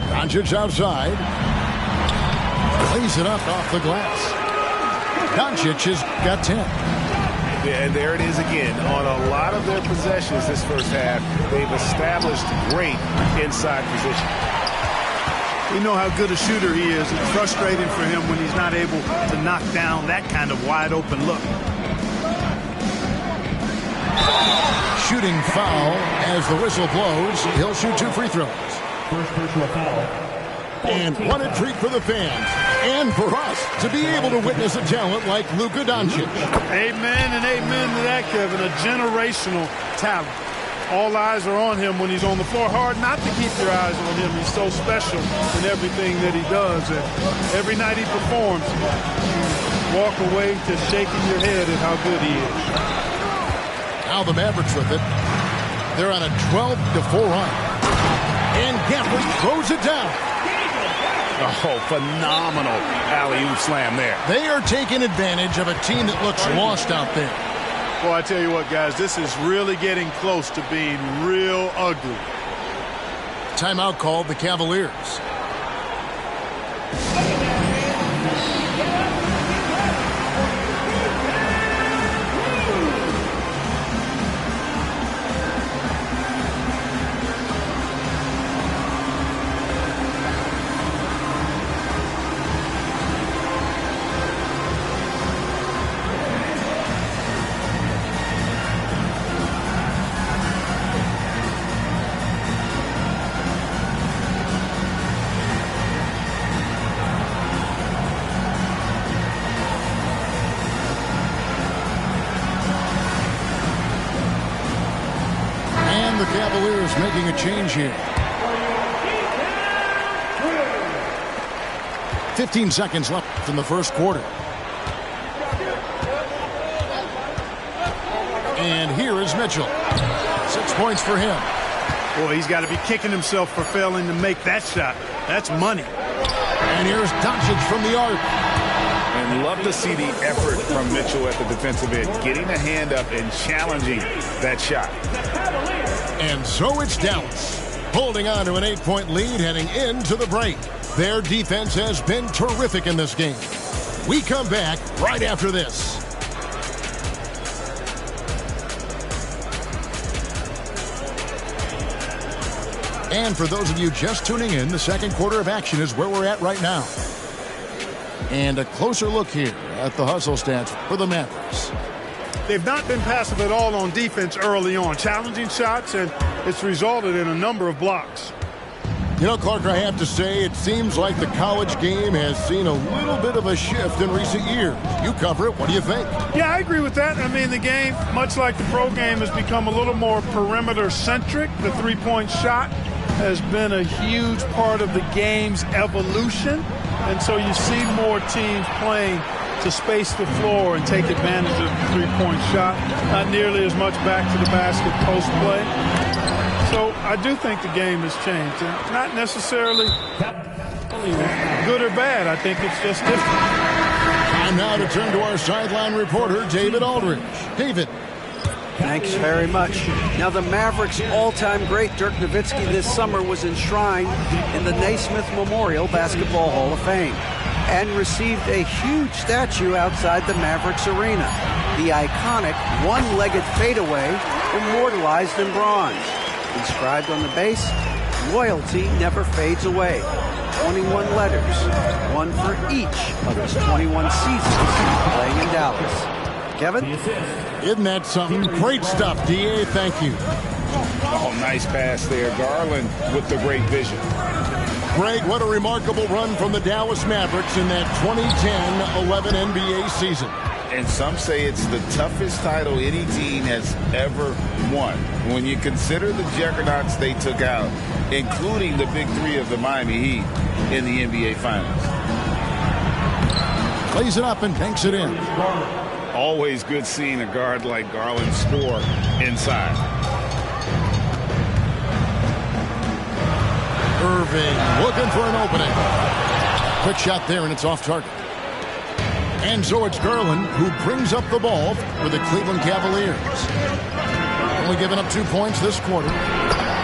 S10: Doncic outside. Plays it up off the glass. Doncic has got 10.
S11: Yeah, and there it is again. On a lot of their possessions this first half, they've established great inside position.
S5: We know how good a shooter he is. It's frustrating for him when he's not able to knock down that kind of wide open look.
S10: Shooting foul as the whistle blows. He'll shoot 2 free throws.
S7: First personal foul.
S10: And what a treat for the fans and for us to be able to witness a talent like Luka Doncic.
S5: Amen and amen to that, Kevin. A generational talent. All eyes are on him when he's on the floor. Hard not to keep your eyes on him. He's so special in everything that he does. And every night he performs, you walk away just shaking your head at how good he is.
S10: Now the Mavericks with it. They're on a 12-4 run. And Gafford throws it down.
S11: Oh, phenomenal alley-oop slam there.
S10: They are taking advantage of a team that looks lost out there.
S5: Well, I tell you what, guys, this is really getting close to being real ugly.
S10: Timeout called the Cavaliers. Cavaliers making a change here. 15 seconds left in the first quarter. And here is Mitchell. 6 points for him.
S5: Boy, he's got to be kicking himself for failing to make that shot. That's money.
S10: And here's Doncic from the arc.
S11: And love to see the effort from Mitchell at the defensive end, getting a hand up and challenging that shot.
S10: And so it's Dallas, holding on to an 8-point lead heading into the break. Their defense has been terrific in this game. We come back right after this. And for those of you just tuning in, the second quarter of action is where we're at right now. And a closer look here at the hustle stats for the Mavericks.
S5: They've not been passive at all on defense early on. Challenging shots, and it's resulted in a number of blocks.
S10: You know, Clark, I have to say, it seems like the college game has seen a little bit of a shift in recent years. You cover it. What do you think?
S5: Yeah, I agree with that. I mean, the game, much like the pro game, has become a little more perimeter-centric. The three-point shot has been a huge part of the game's evolution. And so you see more teams playing to space the floor and take advantage of the three-point shot. Not nearly as much back to the basket post play. So I do think the game has changed. And not necessarily good or bad. I think it's just different.
S10: Time now to turn to our sideline reporter, David Aldridge. David.
S12: Thanks very much. Now, the Mavericks' all-time great Dirk Nowitzki this summer was enshrined in the Naismith Memorial Basketball Hall of Fame and received a huge statue outside the Mavericks arena. The iconic one-legged fadeaway immortalized in bronze. Inscribed on the base, loyalty never fades away. 21 letters, one for each of his 21 seasons playing in Dallas. Kevin?
S10: Isn't that something? Great stuff, D.A. Thank you.
S11: Oh, nice pass there. Garland with the great vision.
S10: Greg, what a remarkable run from the Dallas Mavericks in that 2010-11 NBA season.
S11: And some say it's the toughest title any team has ever won. When you consider the juggernauts they took out, including the big three of the Miami Heat in the NBA Finals.
S10: Plays it up and banks it in.
S11: Always good seeing a guard like Garland score inside.
S10: Irving looking for an opening. Quick shot there, and it's off target. And so it's Garland who brings up the ball for the Cleveland Cavaliers. Only giving up 2 points this quarter.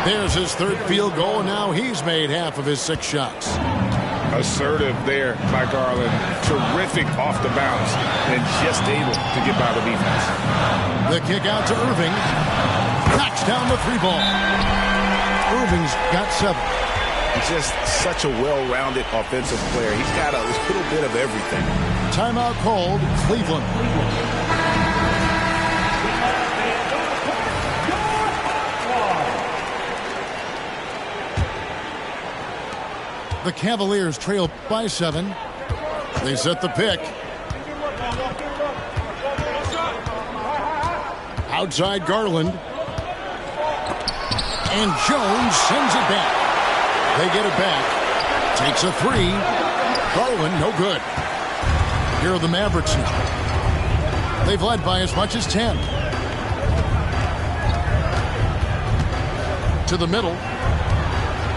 S10: There's his third field goal, and now he's made half of his 6 shots.
S11: Assertive there by Garland. Terrific off the bounce, and just able to get by the defense.
S10: The kick out to Irving. Knocks down the 3 ball. Irving's got 7.
S3: Just such a well-rounded offensive player. He's got a little bit of everything.
S10: Timeout called, Cleveland. The Cavaliers trail by 7. They set the pick. Outside Garland. And Jones sends it back. They get it back. Takes a 3. Garland, no good. Here are the Mavericks now. They've led by as much as 10. To the middle.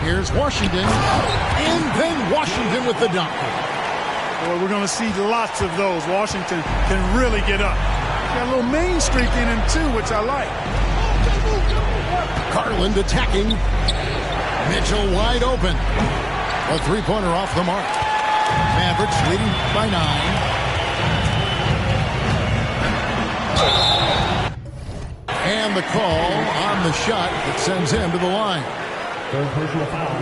S10: Here's Washington. And then Washington with the dunk.
S13: Well, we're going to see lots of those. Washington can really get up. Got a little main streak in him, too, which I like.
S10: Garland attacking. Mitchell wide open. A 3-pointer off the mark. Mavericks leading by 9. And the call on the shot that sends him to the line.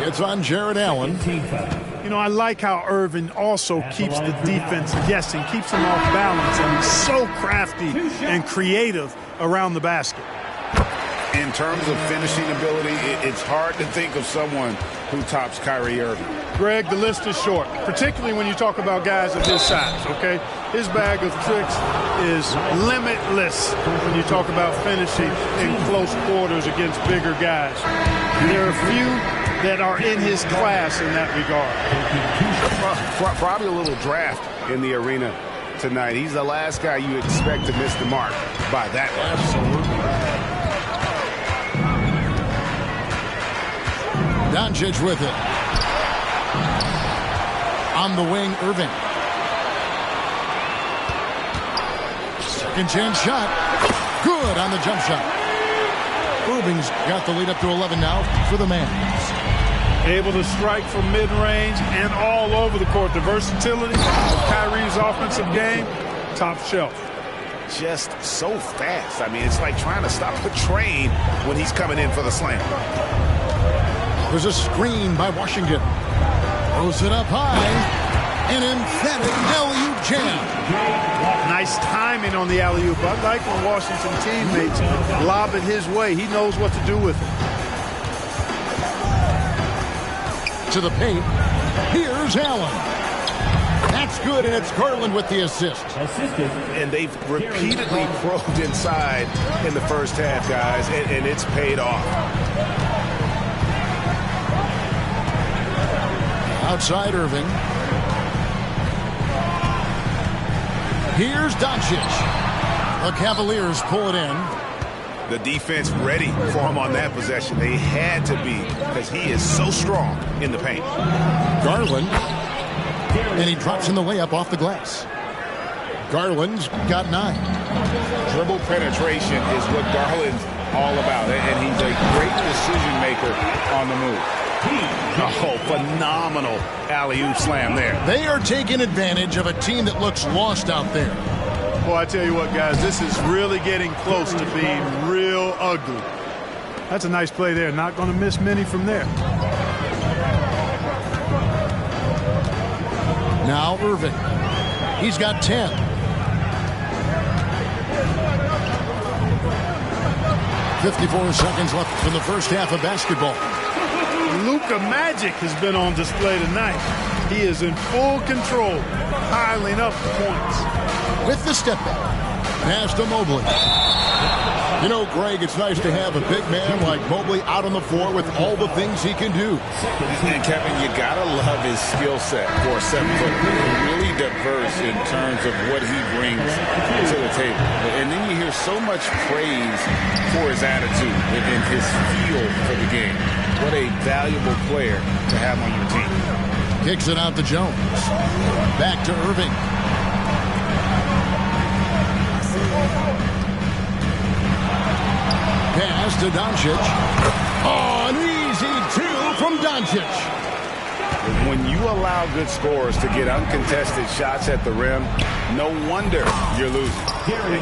S10: It's on Jared Allen.
S13: You know, I like how Irvin also keeps the defense guessing, keeps them off balance, and he's so crafty and creative around the basket.
S11: In terms of finishing ability, it's hard to think of someone who tops Kyrie Irving.
S13: Greg, the list is short, particularly when you talk about guys of his size, okay? His bag of tricks is limitless when you talk about finishing in close quarters against bigger guys. There are few that are in his class in that regard.
S3: Probably a little draft in the arena tonight. He's the last guy you expect to miss the mark by that much.
S10: Absolutely. Doncic with it. On the wing, Irving. Second chance shot. Good on the jump shot. Irving's got the lead up to 11 now for the Mavs.
S13: Able to strike from mid-range and all over the court. The versatility of Kyrie's offensive game, top shelf.
S3: Just so fast. I mean, it's like trying to stop a train when he's coming in for the slam.
S10: There's a screen by Washington. Throws it up high. An emphatic alley-oop jam.
S13: Nice timing on the alley-oop. I like when Washington teammates lob it his way. He knows what to do with it.
S10: To the paint. Here's Allen. That's good, and it's Garland with the assist.
S3: And they've repeatedly probed inside in the first half, guys, and it's paid off.
S10: Outside Irving. Here's Doncic. The Cavaliers pull it in.
S3: The defense ready for him on that possession. They had to be, because he is so strong in the paint.
S10: Garland. And he drops in the layup off the glass. Garland's got 9.
S11: Dribble penetration is what Garland's all about, and he's a great decision maker on the move.
S3: Oh, phenomenal alley-oop slam there.
S10: They are taking advantage of a team that looks lost out there.
S13: Boy, I tell you what, guys, this is really getting close to being real ugly. That's a nice play there. Not going to miss many from there.
S10: Now Irving. He's got 10. .54 seconds left in the first half of basketball.
S13: Luka Magic has been on display tonight. He is in full control, piling up points.
S10: With the step back, pass to Mobley. You know, Greg, it's nice to have a big man like Mobley out on the floor with all the things he can do.
S11: And Kevin, you gotta love his skill set for a 7-footer. Really diverse in terms of what he brings to the table. And then you hear so much praise for his attitude and his feel for the game. What a valuable player to have on your team.
S10: Kicks it out to Jones. Back to Irving. Pass to Doncic. Oh, an easy two from Doncic.
S11: When you allow good scorers to get uncontested shots at the rim, no wonder you're losing.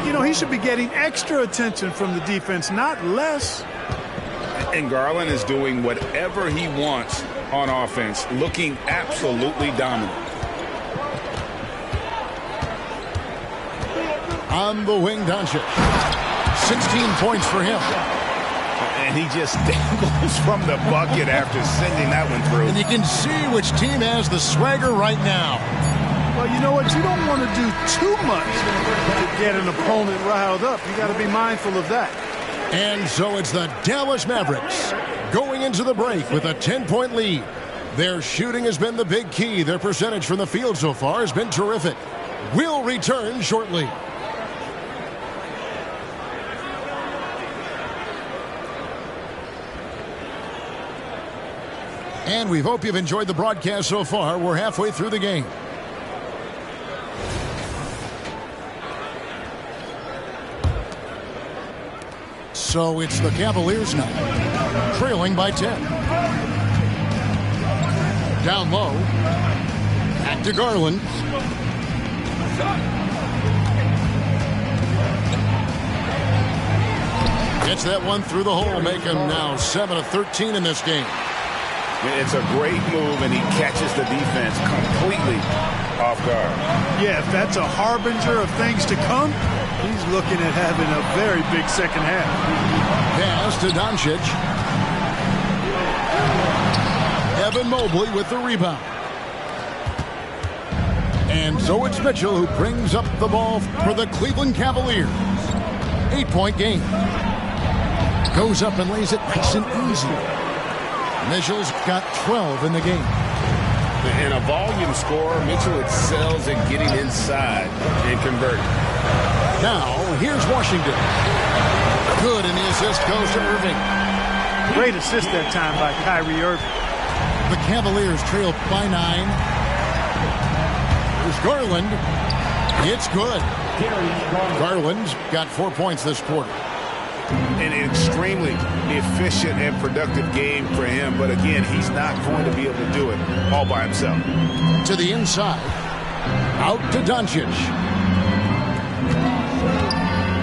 S13: You know, he should be getting extra attention from the defense, not less.
S11: And Garland is doing whatever he wants on offense, looking absolutely dominant.
S10: On the wing, Doncic. 16 points for him.
S11: And he just dangles from the bucket after sending that one through.
S10: And you can see which team has the swagger right now.
S13: Well, you know what? You don't want to do too much to get an opponent riled up. You got to be mindful of that.
S10: And so it's the Dallas Mavericks going into the break with a 10-point lead. Their shooting has been the big key. Their percentage from the field so far has been terrific. We'll return shortly. And we hope you've enjoyed the broadcast so far. We're halfway through the game. So it's the Cavaliers now, trailing by 10. Down low. Back to Garland. Gets that one through the hole, make him now 7 of 13 in this game.
S11: It's a great move, and he catches the defense completely off guard.
S13: Yeah, if that's a harbinger of things to come, he's looking at having a very big second half.
S10: Pass to Doncic. Evan Mobley with the rebound. And so it's Mitchell who brings up the ball for the Cleveland Cavaliers. 8-point game. Goes up and lays it nice and easy. Mitchell's got 12 in the game.
S11: In a volume scorer, Mitchell excels in getting inside and converting.
S10: Now, here's Washington. Good, and the assist goes to Irving.
S13: Great assist that time by Kyrie Irving.
S10: The Cavaliers trail by 9. Here's Garland. It's good. Garland's got 4 points this quarter.
S11: An extremely efficient and productive game for him, but again, he's not going to be able to do it all by himself.
S10: To the inside. Out to Doncic.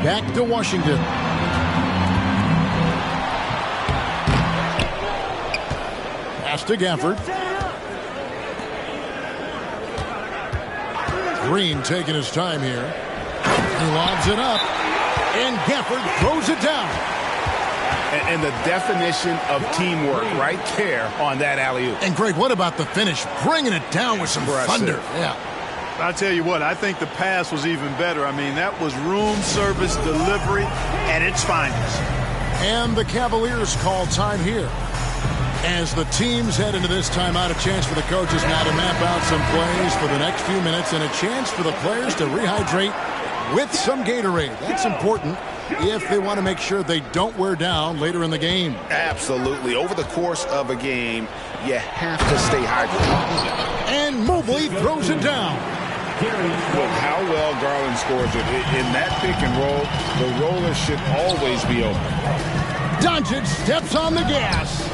S10: Back to Washington. Pass to Gafford. Green taking his time here. He lobs it up. And Gafford throws it down.
S11: And the definition of teamwork right there on that alley-oop.
S10: And Greg, what about the finish? Bringing it down with some thunder. Yeah.
S13: I'll tell you what, I think the pass was even better. I mean, that was room service delivery at its finest.
S10: And the Cavaliers call time here. As the teams head into this timeout, a chance for the coaches now to map out some plays for the next few minutes and a chance for the players to rehydrate with some Gatorade. That's important if they want to make sure they don't wear down later in the game.
S11: Absolutely. Over the course of a game, you have to stay hydrated.
S10: And Mobley throws it down.
S11: Look how well Garland scores it. In that pick and roll, the roller should always be open.
S10: Doncic steps on the gas.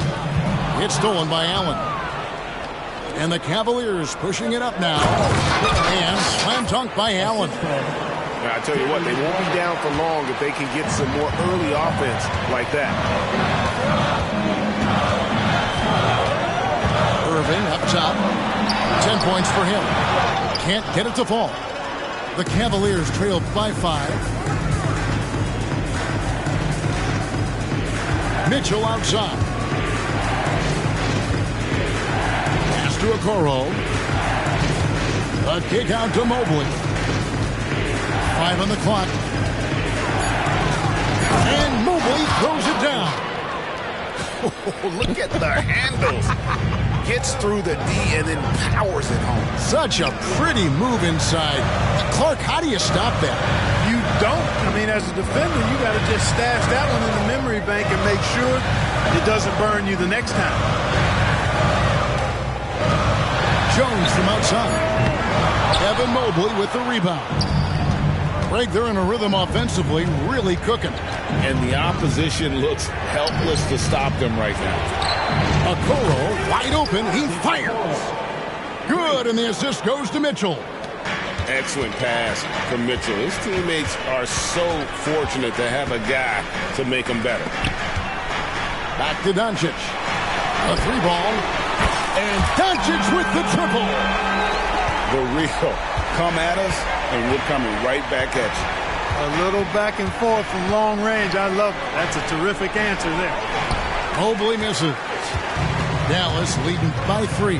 S10: It's stolen by Allen. And the Cavaliers pushing it up now. And slam dunk by Allen.
S11: I tell you what, they won't be down for long if they can get some more early offense like that.
S10: Irving up top. 10 points for him. Can't get it to fall. The Cavaliers trail by 5. Mitchell outside. Pass to Okoro. A kick out to Mobley. 5 on the clock. And Mobley throws it down.
S11: Oh, look at the handles. Gets through the D and then powers it home.
S10: Such a pretty move inside. Clark, how do you stop that?
S13: You don't. I mean, as a defender, you got to just stash that one in the memory bank and make sure it doesn't burn you the next time.
S10: Jones from outside. Evan Mobley with the rebound. Greg, they're in a rhythm offensively, really cooking.
S11: And the opposition looks helpless to stop them right now.
S10: Okoro wide open, he fires. Good, and the assist goes to Mitchell.
S11: Excellent pass from Mitchell. His teammates are so fortunate to have a guy to make them better.
S10: Back to Doncic. A 3-ball. And Doncic with the triple.
S11: The real come at us, and we're coming right back at you.
S13: A little back and forth from long range. I love it. That's a terrific answer there.
S10: Mobley misses. Dallas leading by 3.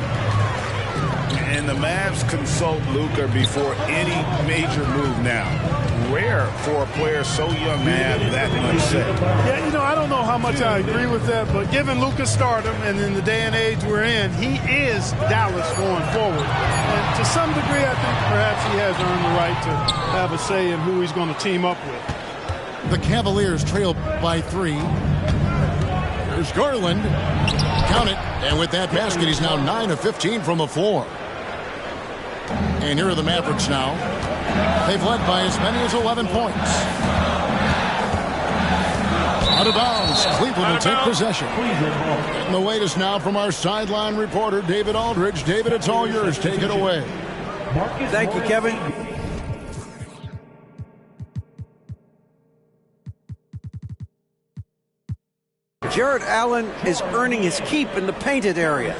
S11: And the Mavs consult Luka before any major move now. Rare for a player so young to have that much say.
S13: Yeah, you know, I don't know how much I agree with that, but given Luka's stardom and in the day and age we're in, he is Dallas going forward. And to some degree, I think perhaps he has earned the right to have a say in who he's going to team up with.
S10: The Cavaliers trail by 3. There's Garland. Count it. And with that basket, he's now 9 of 15 from the floor. And here are the Mavericks now. They've led by as many as 11 points. Out of bounds. Cleveland will take possession. And the wait is now from our sideline reporter, David Aldridge. David, it's all yours. Take it away.
S12: Thank you, Kevin. Jared Allen is earning his keep in the painted area.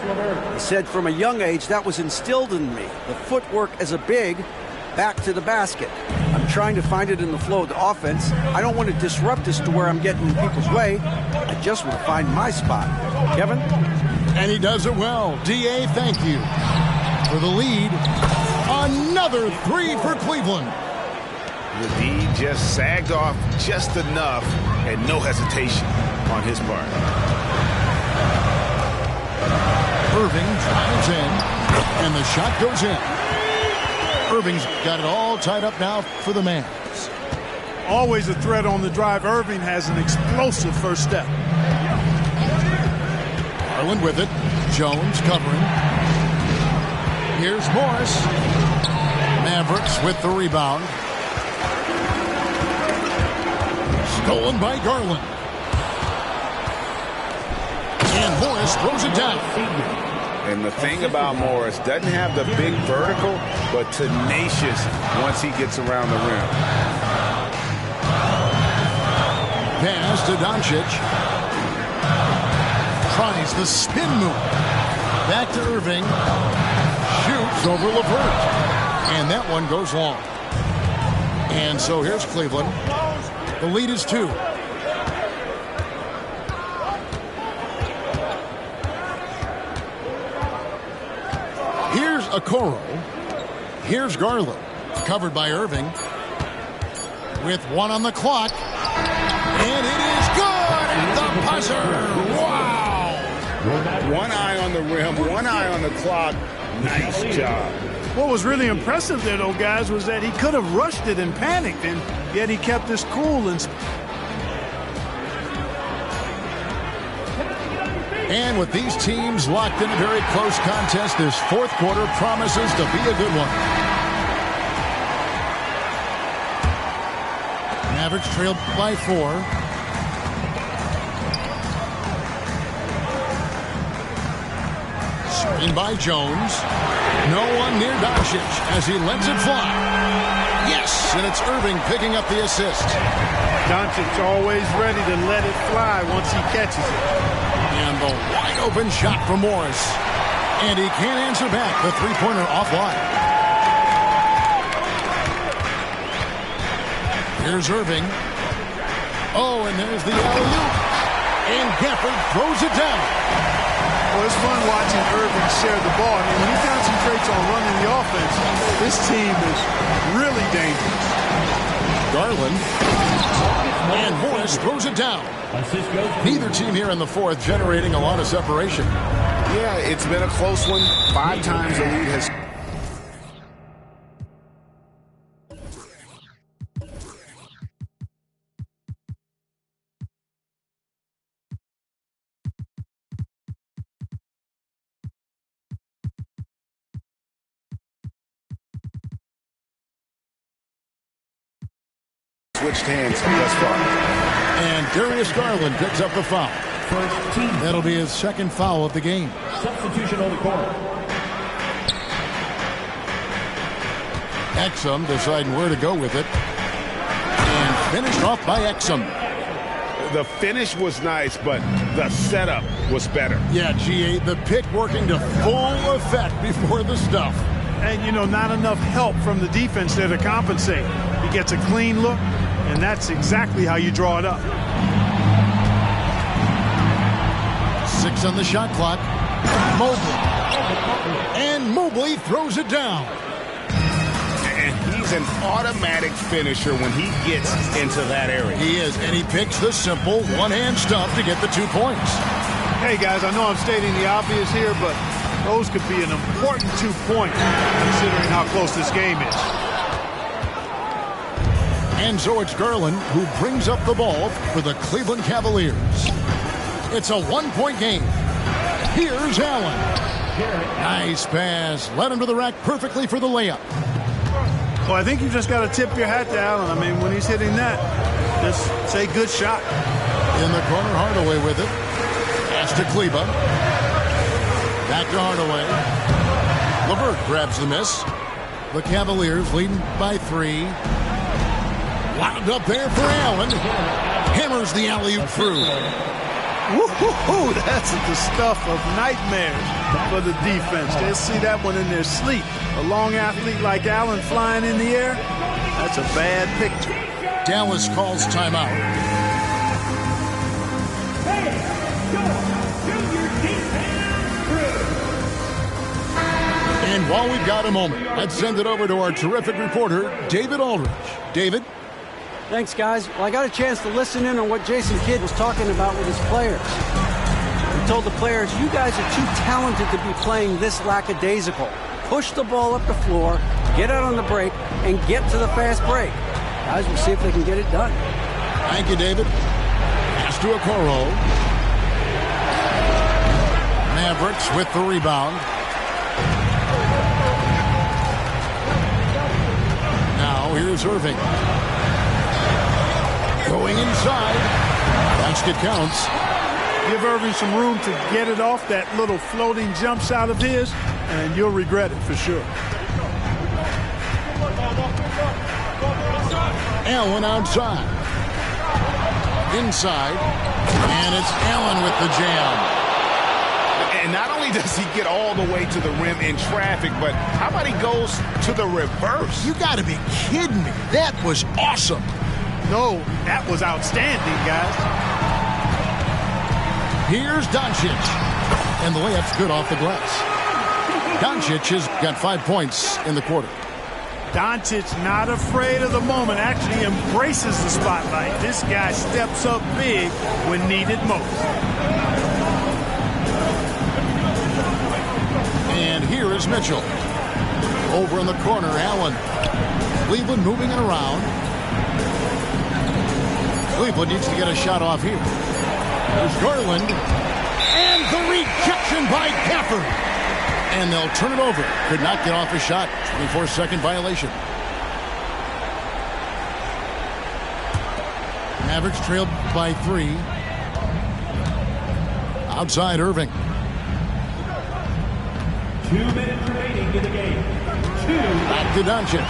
S12: He said from a young age that was instilled in me. The footwork as a big, back to the basket. I'm trying to find it in the flow of the offense. I don't want to disrupt this to where I'm getting in people's way. I just want to find my spot. Kevin?
S10: And he does it well. D.A., thank you. For the lead, another 3 for Cleveland.
S11: The D just sagged off just enough and no hesitation on his part.
S10: Irving drives in, and the shot goes in. Irving's got it all tied up now for the Mavs.
S13: Always a threat on the drive. Irving has an explosive first step.
S10: Garland with it. Jones covering. Here's Morris. Mavericks with the rebound. Stolen by Garland. And Morris throws it down.
S11: And the thing about Morris, doesn't have the big vertical, but tenacious once he gets around the rim.
S10: Pass to Doncic. Tries the spin move. Back to Irving. Shoots over LeVert. And that one goes long. And so here's Cleveland. The lead is 2. Here's Okoro. Here's Garland. Covered by Irving. With 1 on the clock. And it is good at the buzzer. Wow.
S11: One eye on the rim, one eye on the clock. Nice job.
S13: What was really impressive there, though, guys, was that he could have rushed it and panicked, and yet he kept his cool.
S10: And with these teams locked in a very close contest, this fourth quarter promises to be a good one. Mavericks trailed by 4. Screen by Jones. No one near Doncic as he lets it fly. Yes, and it's Irving picking up the assist.
S13: Doncic always ready to let it fly once he catches it.
S10: And the wide open shot from Morris. And he can't answer back. The three-pointer offline. Here's Irving. Oh, and there's the alley-oop. And Gafford throws it down.
S13: Well, it's fun watching Irving share the ball. I mean, when he concentrates concentrates on running the offense, this team is really dangerous.
S10: Garland. And Morris throws it down. Neither team here in the fourth generating a lot of separation.
S11: Yeah, it's been a close one. 5 times the lead has... switched hands thus far.
S10: And Darius Garland picks up the foul. That'll be his second foul of the game.
S7: Substitution on the court.
S10: Exum deciding where to go with it. And finished off by Exum.
S11: The finish was nice, but the setup was better.
S10: Yeah, GA, the pick working to full effect before the stuff.
S13: And, you know, not enough help from the defense there to compensate. He gets a clean look, and that's exactly how you draw it up.
S10: 6 on the shot clock. Mobley. And Mobley throws it down.
S11: And he's an automatic finisher when he gets into that area.
S10: He is, and he picks the simple one-hand stuff to get the 2 points.
S13: Hey, guys, I know I'm stating the obvious here, but those could be an important 2 points considering how close this game is.
S10: And so it's Garland who brings up the ball for the Cleveland Cavaliers. It's a 1-point game. Here's Allen. Nice pass. Led him to the rack perfectly for the layup.
S13: Well, I think you just got to tip your hat to Allen. I mean, when he's hitting that, just say good shot.
S10: In the corner, Hardaway with it. Pass to Kleba. Back to Hardaway. LeVert grabs the miss. The Cavaliers leading by 3. Wound up there for Allen. Hammers the alley-oop through.
S13: Woo-hoo-hoo, that's the stuff of nightmares for the defense. They'll see that one in their sleep. A long athlete like Allen flying in the air, that's a bad picture.
S10: Dallas calls timeout. And while we've got a moment, let's send it over to our terrific reporter, David Aldridge. David?
S12: Thanks, guys. Well, I got a chance to listen in on what Jason Kidd was talking about with his players. He told the players, you guys are too talented to be playing this lackadaisical. Push the ball up the floor, get out on the break, and get to the fast break. Guys, we'll see if they can get it done.
S10: Thank you, David. Pass to Okoro. Mavericks with the rebound. Now here's Irving. Going inside. Basket counts.
S13: Give Irving some room to get it off that little floating jump shot of his, and you'll regret it for sure.
S10: Allen outside. Inside. And it's Allen with the jam.
S11: And not only does he get all the way to the rim in traffic, but how about he goes to the reverse?
S10: You got to be kidding me. That was awesome.
S13: No, that was outstanding, guys.
S10: Here's Doncic. And the layup's good off the glass. Doncic has got 5 points in the quarter.
S13: Doncic not afraid of the moment, actually embraces the spotlight. This guy steps up big when needed most.
S10: And here is Mitchell. Over in the corner, Allen. Cleveland moving it around. Cleveland needs to get a shot off here. There's Garland. And the rejection by Gafford. And they'll turn it over. Could not get off a shot. 24-second violation. Mavericks trailed by 3. Outside Irving.
S7: 2 minutes remaining in the game.
S10: Back to Doncic.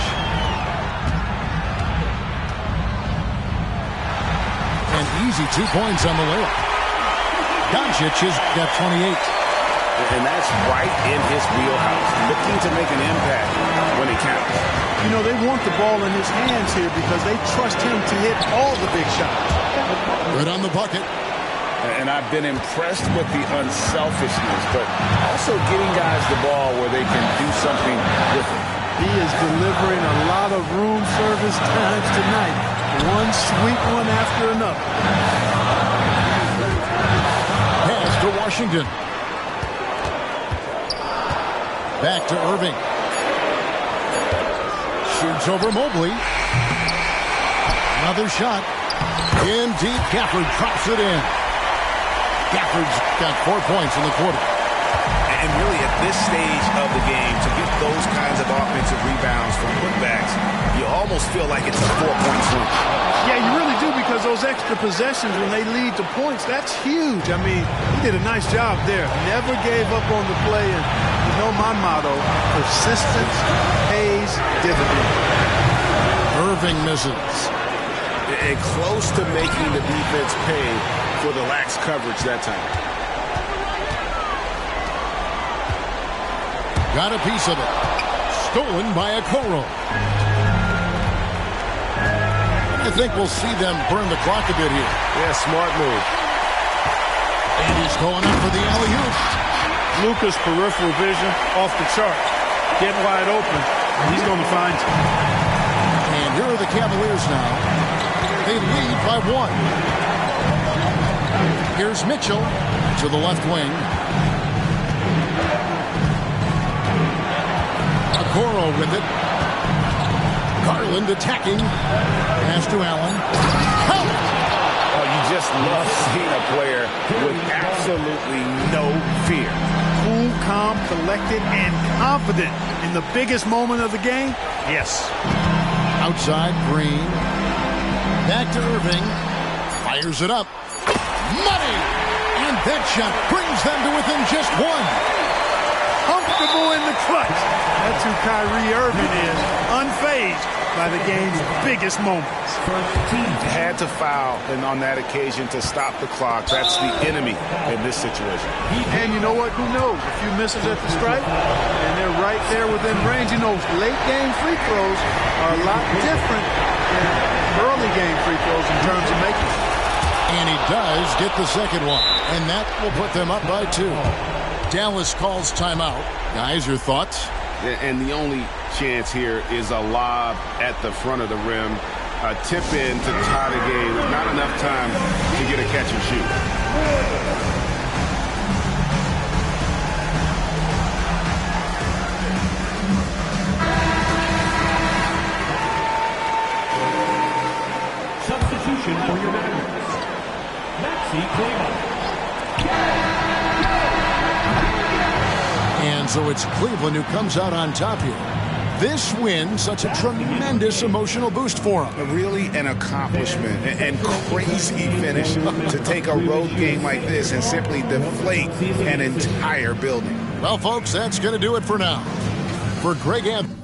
S10: And easy 2 points on the layup. Doncic has got 28.
S11: And that's right in his wheelhouse. Looking to make an impact when it counts.
S13: You know, they want the ball in his hands here because they trust him to hit all the big shots.
S10: Good on the bucket.
S11: And I've been impressed with the unselfishness, but also getting guys the ball where they can do something different.
S13: He is delivering a lot of room service times tonight. One sweet one after another.
S10: Pass to Washington. Back to Irving. Shoots over Mobley. Another shot. In deep. Gafford drops it in. Gafford's got 4 points in the quarter.
S11: And really at this stage of the game, to get those kinds of offensive rebounds from putbacks, you almost feel like it's a 4-point swing.
S13: Yeah, you really do, because those extra possessions, when they lead to points, that's huge. I mean, he did a nice job there. Never gave up on the play. And you know my motto, persistence pays dividends.
S10: Irving misses.
S11: And close to making the defense pay for the lax coverage that time.
S10: Got a piece of it. Stolen by Okoro. I think we'll see them burn the clock a bit here.
S11: Yeah, smart move.
S10: And he's going up for the alley-oop.
S13: Luka's peripheral vision off the chart. Getting wide open. He's going to find you.
S10: And here are the Cavaliers now. They lead by 1. Here's Mitchell to the left wing. Okoro with it. Garland attacking. Pass to Allen. Help!
S11: Oh, you just love seeing a player with absolutely no fear.
S13: Cool, calm, collected, and confident in the biggest moment of the game. Yes.
S10: Outside, Green. Back to Irving. Fires it up. Money! And that shot brings them to within just 1.
S13: Comfortable in the clutch. That's who Kyrie Irving is. Unfazed by the game's biggest moments.
S11: Had to foul, and on that occasion to stop the clock. That's the enemy in this situation.
S13: And you know what? Who knows? A few misses at the stripe, and they're right there within range. You know, late game free throws are a lot different than early game free throws in terms of making it.
S10: And he does get the second one. And that will put them up by 2. Dallas calls timeout. Guys, your thoughts?
S11: And the only chance here is a lob at the front of the rim. A tip in to tie the game. Not enough time to get a catch and shoot.
S7: Substitution for your Mavericks. Maxi Kleber.
S10: And so it's Cleveland who comes out on top here. This win, such a tremendous emotional boost for them.
S11: Really an accomplishment and crazy finish to take a road game like this and simply deflate an entire building.
S10: Well, folks, that's going to do it for now. For Greg Anthony.